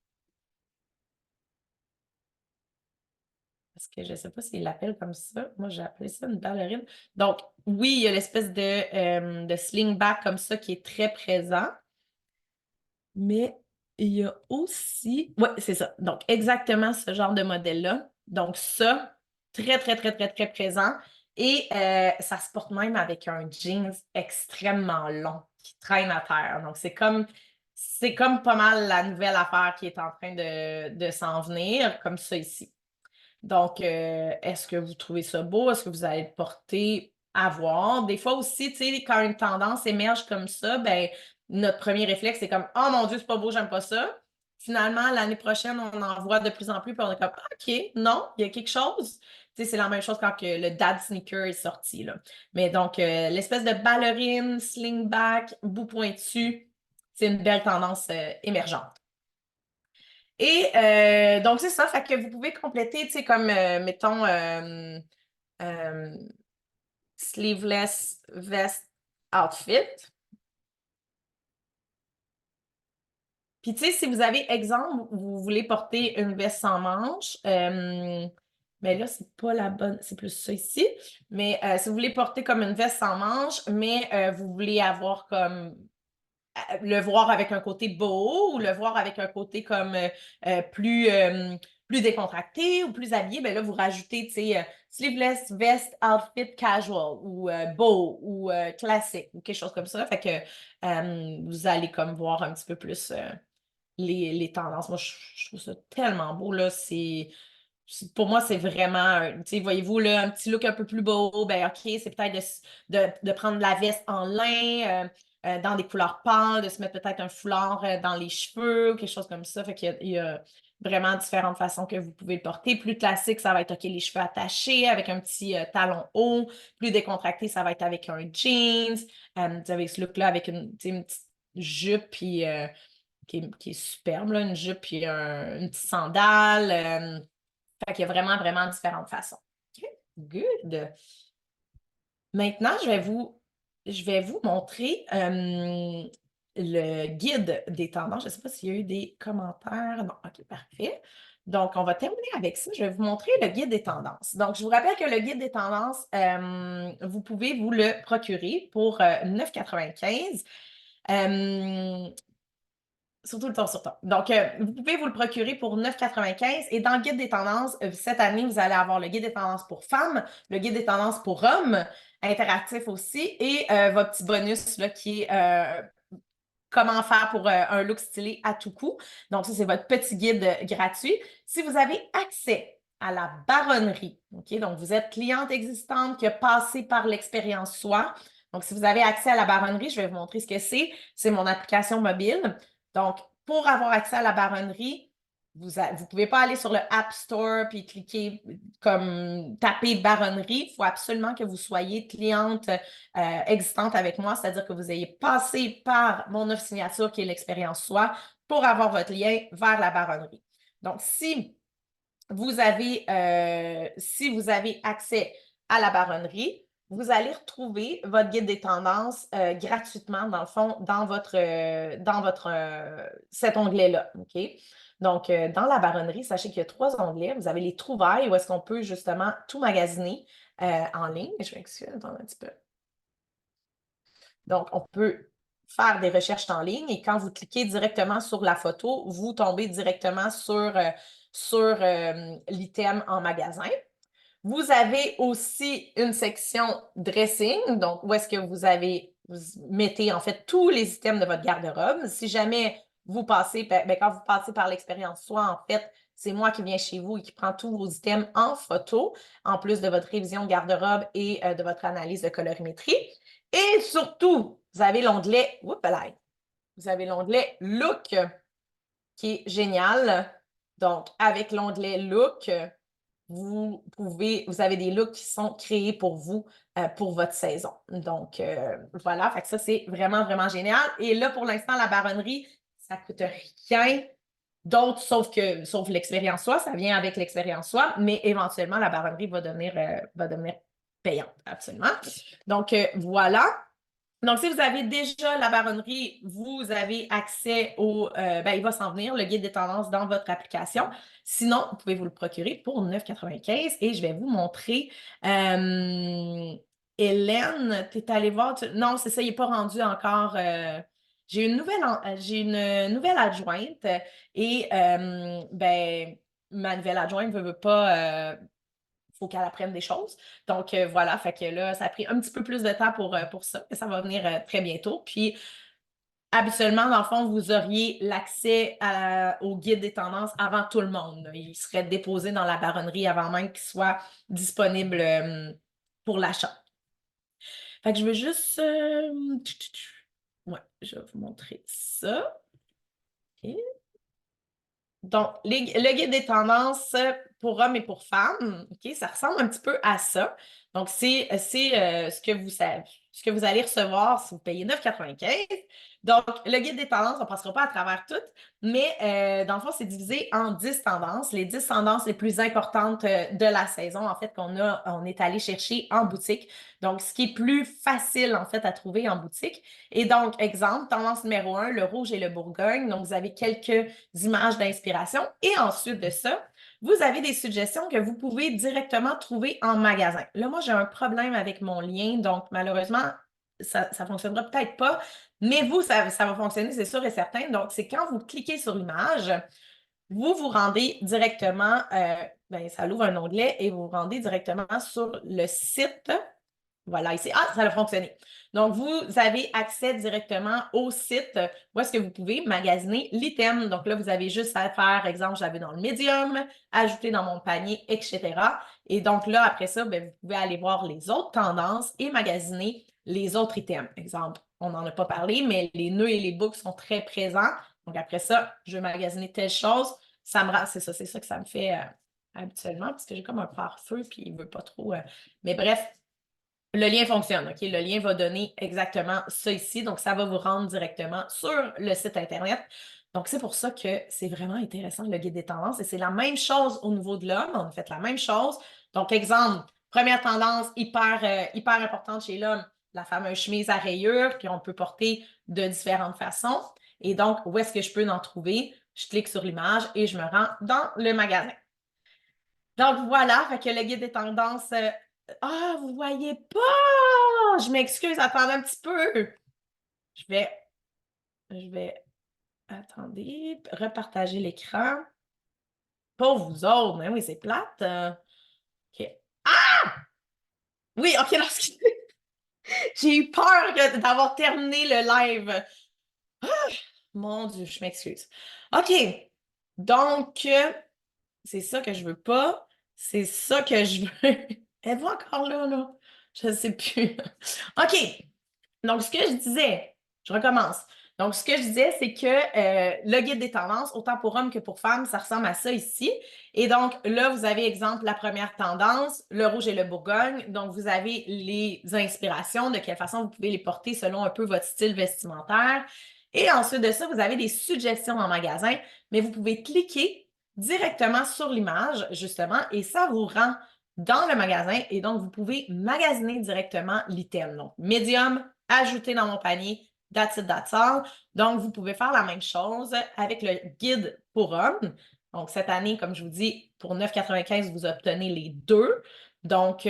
Speaker 1: parce que je ne sais pas s'il l'appelle comme ça. Moi, j'ai appelé ça une ballerine. Donc, oui, il y a l'espèce de slingback comme ça qui est très présent, mais il y a aussi, oui, c'est ça. Donc, exactement ce genre de modèle-là. Donc, ça, très présent. Et ça se porte même avec un jeans extrêmement long qui traîne à terre. Donc, c'est comme pas mal la nouvelle affaire qui est en train de s'en venir, comme ça ici. Donc, est-ce que vous trouvez ça beau? Est-ce que vous allez le porter à voir? Des fois aussi, tu sais, quand une tendance émerge comme ça, ben, notre premier réflexe, c'est comme, oh mon Dieu, c'est pas beau, j'aime pas ça. Finalement, l'année prochaine, on en voit de plus en plus, puis on est comme, ah, OK, non, il y a quelque chose. Tu sais, c'est la même chose quand que le dad sneaker est sorti, là. Mais donc, l'espèce de ballerine, slingback, bout pointu, c'est une belle tendance émergente. Et donc, c'est ça, fait que vous pouvez compléter, tu sais, comme, mettons, euh, sleeveless vest outfit. Puis, tu sais, si vous avez, exemple, vous voulez porter une veste sans manches, mais là, c'est pas la bonne, c'est plus ça ici. Mais si vous voulez porter comme une veste sans manches, mais vous voulez avoir comme le voir avec un côté beau ou le voir avec un côté comme plus décontracté ou plus habillé, ben là, vous rajoutez, tu sais, sleeveless vest outfit casual ou beau ou classique ou quelque chose comme ça. Fait que vous allez comme voir un petit peu plus les tendances. Moi, je trouve ça tellement beau, là. Pour moi, c'est vraiment, tu sais, voyez-vous, là, un petit look un peu plus beau, ben OK, c'est peut-être de prendre la veste en lin, dans des couleurs pâles, de se mettre peut-être un foulard dans les cheveux ou quelque chose comme ça. Fait qu'il y a vraiment différentes façons que vous pouvez le porter. Plus classique, ça va être OK, les cheveux attachés avec un petit talon haut. Plus décontracté, ça va être avec un jeans. Vous avez ce look-là avec tu sais, une petite jupe puis qui est superbe, là, une jupe puis une petite sandale. Fait qu'il y a vraiment différentes façons. OK, good. Maintenant, je vais vous montrer le guide des tendances. Je ne sais pas s'il y a eu des commentaires. Non, OK, parfait. Donc, on va terminer avec ça. Je vais vous montrer le guide des tendances. Donc, je vous rappelle que le guide des tendances, vous pouvez vous le procurer pour 9,95 $. Surtout le temps sur temps. Donc, vous pouvez vous le procurer pour 9,95 $ et dans le guide des tendances, cette année, vous allez avoir le guide des tendances pour femmes, le guide des tendances pour hommes, interactif aussi, et votre petit bonus là, qui est comment faire pour un look stylé à tout coup. Donc, ça, c'est votre petit guide gratuit. Si vous avez accès à la baronnerie, OK? Donc, vous êtes cliente existante qui a passé par l'expérience soi. Donc, si vous avez accès à la baronnerie, je vais vous montrer ce que c'est. C'est mon application mobile. Donc, pour avoir accès à la baronnerie, vous ne pouvez pas aller sur le App Store puis cliquer comme taper baronnerie. Il faut absolument que vous soyez cliente existante avec moi, c'est-à-dire que vous ayez passé par mon offre signature qui est l'expérience soi pour avoir votre lien vers la baronnerie. Donc, si vous avez accès à la baronnerie, vous allez retrouver votre guide des tendances gratuitement, dans le fond, dans cet onglet-là. OK? Donc, dans la baronnerie, sachez qu'il y a 3 onglets. Vous avez les trouvailles où est-ce qu'on peut justement tout magasiner en ligne. Je vais excuser, attends un petit peu. Donc, on peut faire des recherches en ligne et quand vous cliquez directement sur la photo, vous tombez directement sur l'item en magasin. Vous avez aussi une section dressing, donc où est-ce que vous mettez en fait tous les items de votre garde-robe. Si jamais vous passez, quand vous passez par l'expérience, soit en fait, c'est moi qui viens chez vous et qui prend tous vos items en photo, en plus de votre révision de garde-robe et de votre analyse de colorimétrie. Et surtout, vous avez l'onglet, vous avez l'onglet Look qui est génial. Donc, avec l'onglet Look, vous avez des looks qui sont créés pour vous, pour votre saison. Donc, voilà, fait que ça, c'est vraiment, vraiment génial. Et là, pour l'instant, la baronnerie, ça ne coûte rien d'autre, sauf l'expérience soi, ça vient avec l'expérience soi, mais éventuellement, la baronnerie va devenir payante, absolument. Donc, voilà. Donc, si vous avez déjà la baronnerie, vous avez accès il va s'en venir, le guide des tendances dans votre application. Sinon, vous pouvez vous le procurer pour 9,95 et je vais vous montrer. Hélène, tu es allée voir? Non, c'est ça, il n'est pas rendu encore. J'ai une nouvelle adjointe et ma nouvelle adjointe ne veut pas. Faut qu'elle apprenne des choses. Donc, voilà, fait que là, ça a pris un petit peu plus de temps pour ça, mais ça va venir très bientôt. Puis, habituellement, dans le fond, vous auriez l'accès au guide des tendances avant tout le monde. Il serait déposé dans la baronnerie avant même qu'il soit disponible pour l'achat. Fait que je veux juste... Ouais, je vais vous montrer ça. OK. Donc, le guide des tendances pour hommes et pour femmes, OK, ça ressemble un petit peu à ça. Donc, c'est ce que vous savez, ce que vous allez recevoir si vous payez 9,95. Donc, le guide des tendances, on ne passera pas à travers toutes, mais dans le fond, c'est divisé en 10 tendances, les 10 tendances les plus importantes de la saison, en fait, on est allé chercher en boutique. Donc, ce qui est plus facile, en fait, à trouver en boutique. Et donc, exemple, tendance numéro 1, le rouge et le Bourgogne. Donc, vous avez quelques images d'inspiration. Et ensuite de ça, vous avez des suggestions que vous pouvez directement trouver en magasin. Là, moi, j'ai un problème avec mon lien, donc malheureusement, ça ne fonctionnera peut-être pas, mais vous, ça va fonctionner, c'est sûr et certain. Donc, c'est quand vous cliquez sur l'image, vous vous rendez directement, ça ouvre un onglet et vous vous rendez directement sur le site. Voilà, ici. Ah, ça a fonctionné. Donc, vous avez accès directement au site où est-ce que vous pouvez magasiner l'item. Donc là, vous avez juste à faire, exemple, j'avais dans le médium, ajouter dans mon panier, etc. Et donc là, après ça, vous pouvez aller voir les autres tendances et magasiner les autres items. Exemple, on n'en a pas parlé, mais les nœuds et les boucles sont très présents. Donc après ça, je vais magasiner telle chose. C'est ça que ça me fait habituellement, parce que j'ai comme un pare-feu, puis il ne veut pas trop. Mais bref, le lien fonctionne, OK? Le lien va donner exactement ça ici. Donc, ça va vous rendre directement sur le site Internet. Donc, c'est pour ça que c'est vraiment intéressant, le guide des tendances. Et c'est la même chose au niveau de l'homme. On a fait la même chose. Donc, exemple, première tendance hyper importante chez l'homme, la fameuse chemise à rayures qu'on peut porter de différentes façons. Et donc, où est-ce que je peux en trouver? Je clique sur l'image et je me rends dans le magasin. Donc, voilà, fait que le guide des tendances... Ah, vous voyez pas! Je m'excuse, attendez un petit peu. Je vais, attendez, repartager l'écran. Pas vous autres, mais oui, c'est plate. OK. Ah! Oui, OK, non, j'ai eu peur d'avoir terminé le live. Ah! Mon Dieu, je m'excuse. OK. Donc, c'est ça que je veux pas. C'est ça que je veux. Êtes-vous encore là, là? Je ne sais plus. OK. Donc, ce que je disais, je recommence. Donc, ce que je disais, c'est que le guide des tendances, autant pour hommes que pour femmes, ça ressemble à ça ici. Et donc, là, vous avez, exemple, la première tendance, le rouge et le Bourgogne. Donc, vous avez les inspirations, de quelle façon vous pouvez les porter selon un peu votre style vestimentaire. Et ensuite de ça, vous avez des suggestions en magasin, mais vous pouvez cliquer directement sur l'image, justement, et ça vous rend dans le magasin et donc vous pouvez magasiner directement l'item. Donc, médium, ajouter dans mon panier, that's it, that's all. Donc, vous pouvez faire la même chose avec le guide pour hommes. Donc, cette année, comme je vous dis, pour 9,95, vous obtenez les deux. Donc,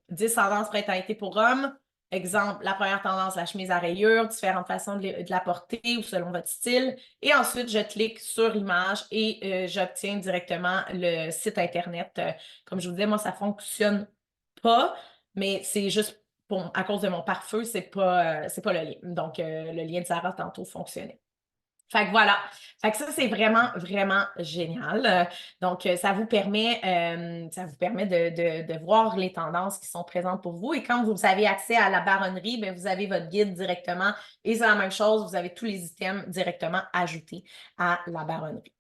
Speaker 1: 10 tendances printemps-été pour hommes, exemple, la première tendance, la chemise à rayures, différentes façons de la porter ou selon votre style. Et ensuite, je clique sur l'image et j'obtiens directement le site Internet. Comme je vous disais, moi, ça ne fonctionne pas, mais c'est juste à cause de mon pare-feu, c'est pas le lien. Donc, le lien de Sarah tantôt fonctionnait. Fait que voilà. Fait que ça, c'est vraiment, vraiment génial. Donc, ça vous permet de voir les tendances qui sont présentes pour vous. Et quand vous avez accès à la baronnerie, bien, vous avez votre guide directement. Et c'est la même chose, vous avez tous les items directement ajoutés à la baronnerie.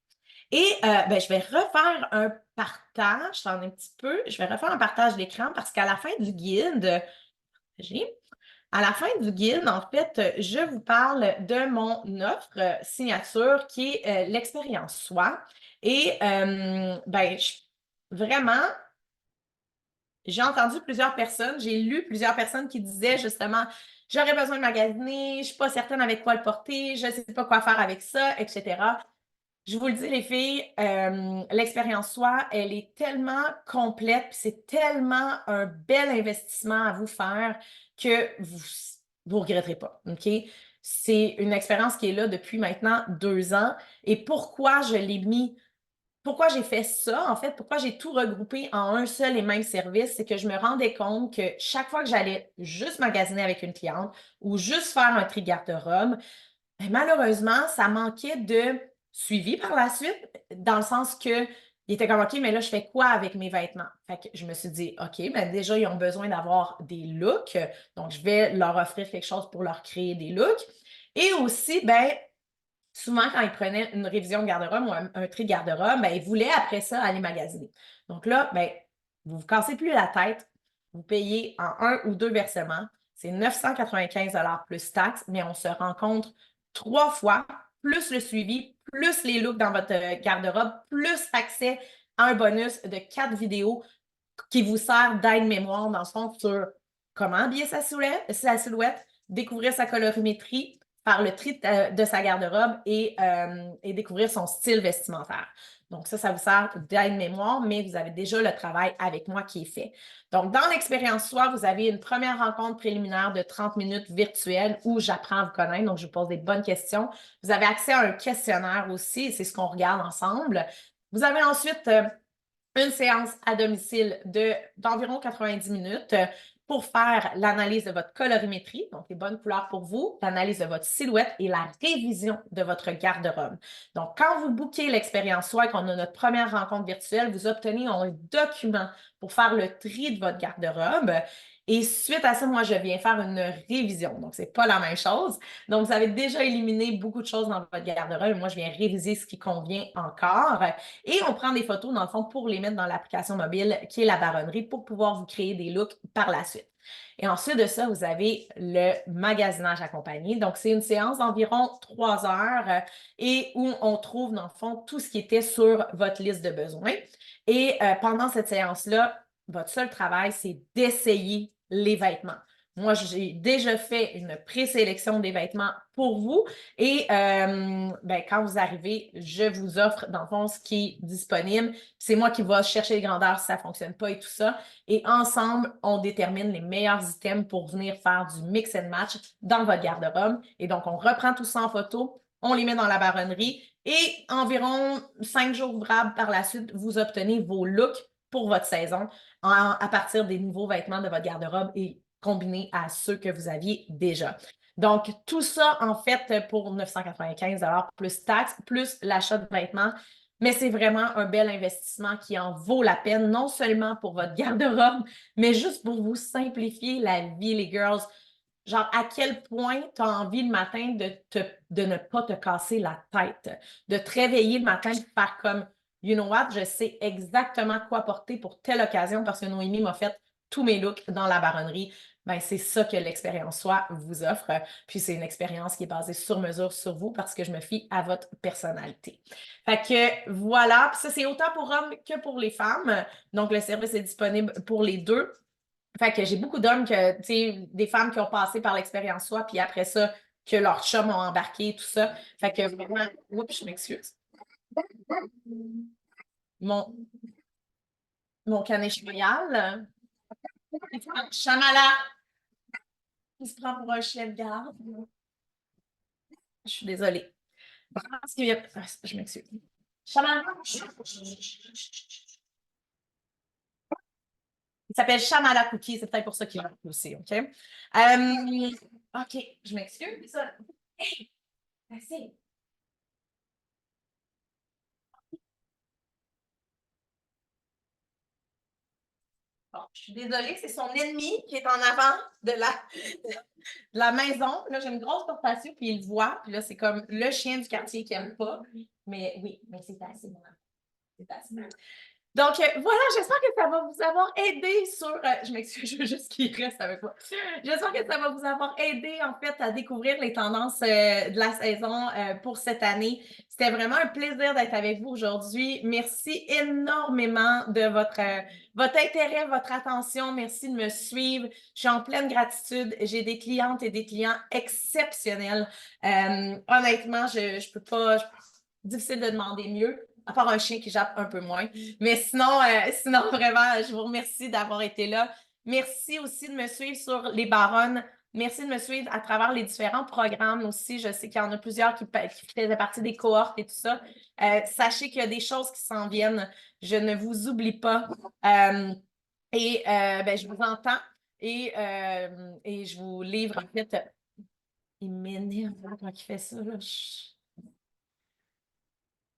Speaker 1: Et ben, je vais refaire un partage, j'en ai un petit peu. Je vais refaire un partage d'écran parce qu'à la fin du guide, à la fin du guide, en fait, je vous parle de mon offre signature qui est l'expérience soi. Et ben, vraiment, j'ai entendu plusieurs personnes, j'ai lu plusieurs personnes qui disaient justement, j'aurais besoin de magasiner, je ne suis pas certaine avec quoi le porter, je ne sais pas quoi faire avec ça, etc. Je vous le dis, les filles, l'expérience soi, elle est tellement complète, puis c'est tellement un bel investissement à vous faire que vous regretterez pas, OK? C'est une expérience qui est là depuis maintenant 2 ans. Et pourquoi je l'ai mis, pourquoi j'ai fait ça, en fait, pourquoi j'ai tout regroupé en un seul et même service, c'est que je me rendais compte que chaque fois que j'allais juste magasiner avec une cliente ou juste faire un tri garde-robe, ben, malheureusement, ça manquait de suivi par la suite, dans le sens que il était comme OK, mais là, je fais quoi avec mes vêtements? Fait que je me suis dit, OK, ben déjà, ils ont besoin d'avoir des looks. Donc, je vais leur offrir quelque chose pour leur créer des looks. Et aussi, ben, souvent, quand ils prenaient une révision de garde-robe ou un tri de garde-robe, ben, ils voulaient après ça aller magasiner. Donc là, ben, vous ne vous cassez plus la tête. Vous payez en un ou deux versements. C'est 995 plus taxes, mais on se rencontre 3 fois, plus le suivi, plus les looks dans votre garde-robe, plus accès à un bonus de 4 vidéos qui vous sert d'aide-mémoire dans le fond sur comment habiller sa silhouette, découvrir sa colorimétrie, faire le tri de sa garde-robe et découvrir son style vestimentaire. Donc ça vous sert d'aide-mémoire, mais vous avez déjà le travail avec moi qui est fait. Donc, dans l'expérience soi, vous avez une première rencontre préliminaire de 30 minutes virtuelle où j'apprends à vous connaître, donc je vous pose des bonnes questions. Vous avez accès à un questionnaire aussi, c'est ce qu'on regarde ensemble. Vous avez ensuite une séance à domicile d'environ 90 minutes pour faire l'analyse de votre colorimétrie, donc les bonnes couleurs pour vous, l'analyse de votre silhouette et la révision de votre garde-robe. Donc, quand vous bookez l'expérience soi et qu'on a notre première rencontre virtuelle, vous obtenez un document pour faire le tri de votre garde-robe. Et suite à ça, moi, je viens faire une révision. Donc, ce n'est pas la même chose. Donc, vous avez déjà éliminé beaucoup de choses dans votre garde-robe. Moi, je viens réviser ce qui convient encore. Et on prend des photos, dans le fond, pour les mettre dans l'application mobile qui est la baronnerie pour pouvoir vous créer des looks par la suite. Et ensuite de ça, vous avez le magasinage accompagné. Donc, c'est une séance d'environ 3 heures et où on trouve, dans le fond, tout ce qui était sur votre liste de besoins. Et pendant cette séance-là, votre seul travail, c'est d'essayer les vêtements. Moi, j'ai déjà fait une présélection des vêtements pour vous et ben, quand vous arrivez, je vous offre dans le fond ce qui est disponible. C'est moi qui vais chercher les grandeurs si ça ne fonctionne pas et tout ça. Et ensemble, on détermine les meilleurs items pour venir faire du mix and match dans votre garde-robe. Et donc, on reprend tout ça en photo, on les met dans la baronnerie et environ 5 jours ouvrables par la suite, vous obtenez vos looks pour votre saison à partir des nouveaux vêtements de votre garde-robe et combinés à ceux que vous aviez déjà. Donc, tout ça, en fait, pour 995 plus taxes, plus l'achat de vêtements. Mais c'est vraiment un bel investissement qui en vaut la peine, non seulement pour votre garde-robe, mais juste pour vous simplifier la vie, les girls. Genre, à quel point tu as envie le matin de ne pas te casser la tête, de te réveiller le matin et de faire comme, you know what, je sais exactement quoi porter pour telle occasion parce que Noémie m'a fait tous mes looks dans la baronnerie. Ben, c'est ça que l'expérience soi vous offre. Puis c'est une expérience qui est basée sur mesure sur vous parce que je me fie à votre personnalité. Fait que voilà, puis ça c'est autant pour hommes que pour les femmes. Donc le service est disponible pour les deux. Fait que j'ai beaucoup d'hommes que, tu sais, des femmes qui ont passé par l'expérience soi, puis après ça, que leurs chums ont embarqué, tout ça. Fait que vraiment, oups, je m'excuse. Mon, mon caniche royal. Chamala. Il se prend pour un chien de garde. Je suis désolée. Je m'excuse. Chaman. Il s'appelle Shamala Cookie, c'est peut-être pour ça qu'il est aussi, OK? OK, je m'excuse. Hey, assez. Bon, je suis désolée, c'est son ennemi qui est en avant de la maison. Là, j'ai une grosse porte patio, puis il le voit. Puis là, c'est comme le chien du quartier qui n'aime pas. Mais oui, mais c'est assez bon. C'est assez bon. Donc, voilà, j'espère que ça va vous avoir aidé sur... je m'excuse, je veux juste qu'il reste avec moi. J'espère que ça va vous avoir aidé, en fait, à découvrir les tendances de la saison pour cette année. C'était vraiment un plaisir d'être avec vous aujourd'hui. Merci énormément de votre intérêt, votre attention. Merci de me suivre. Je suis en pleine gratitude. J'ai des clientes et des clients exceptionnels. Honnêtement, je peux pas... Difficile de demander mieux, à part un chien qui jappe un peu moins. Mais sinon, sinon vraiment, je vous remercie d'avoir été là. Merci aussi de me suivre sur les Baronnes. Merci de me suivre à travers les différents programmes aussi. Je sais qu'il y en a plusieurs qui faisaient partie des cohortes et tout ça. Sachez qu'il y a des choses qui s'en viennent. Je ne vous oublie pas. Ben, je vous entends et je vous livre en fait. Il m'énerve quand il fait ça. Là.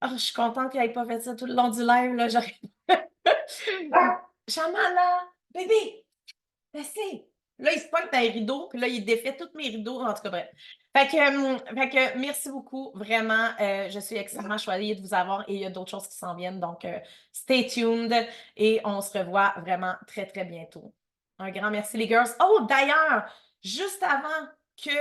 Speaker 1: Oh, je suis contente qu'il n'ait pas fait ça tout le long du live. Là, Shamala, bébé, assez. Là, il se pointe dans les rideaux, puis là, il défait tous mes rideaux. En tout cas, bref. Fait que merci beaucoup. Vraiment, je suis extrêmement choyée de vous avoir et il y a d'autres choses qui s'en viennent. Donc, stay tuned et on se revoit vraiment très, très bientôt. Un grand merci, les girls. Oh, d'ailleurs, juste avant que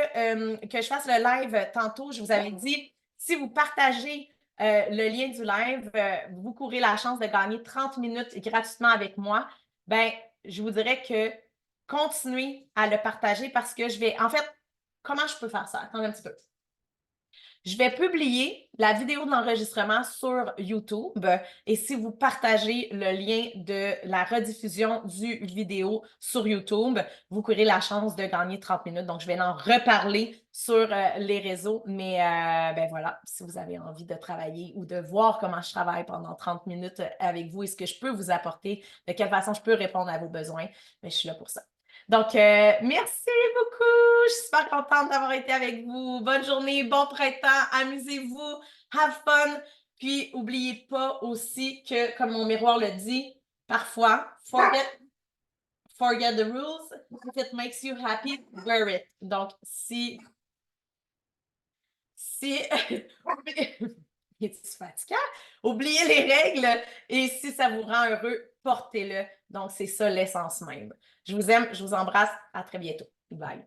Speaker 1: je fasse le live tantôt, je vous avais dit, si vous partagez le lien du live, vous courez la chance de gagner 30 minutes gratuitement avec moi. Ben, je vous dirais que continuez à le partager parce que je vais, en fait, comment je peux faire ça? Attendez un petit peu. Je vais publier la vidéo de l'enregistrement sur YouTube et si vous partagez le lien de la rediffusion du vidéo sur YouTube, vous courez la chance de gagner 30 minutes. Donc, je vais en reparler sur les réseaux, mais ben voilà, si vous avez envie de travailler ou de voir comment je travaille pendant 30 minutes avec vous et ce que je peux vous apporter, de quelle façon je peux répondre à vos besoins, mais je suis là pour ça. Donc, merci beaucoup. Je suis super contente d'avoir été avec vous. Bonne journée, bon printemps, amusez-vous, have fun. Puis, n'oubliez pas aussi que, comme mon miroir le dit, parfois, forget the rules. If it makes you happy, wear it. Donc, si est-tu fatiguant? Oubliez les règles et si ça vous rend heureux, portez-le. Donc, c'est ça l'essence même. Je vous aime, je vous embrasse. À très bientôt. Bye.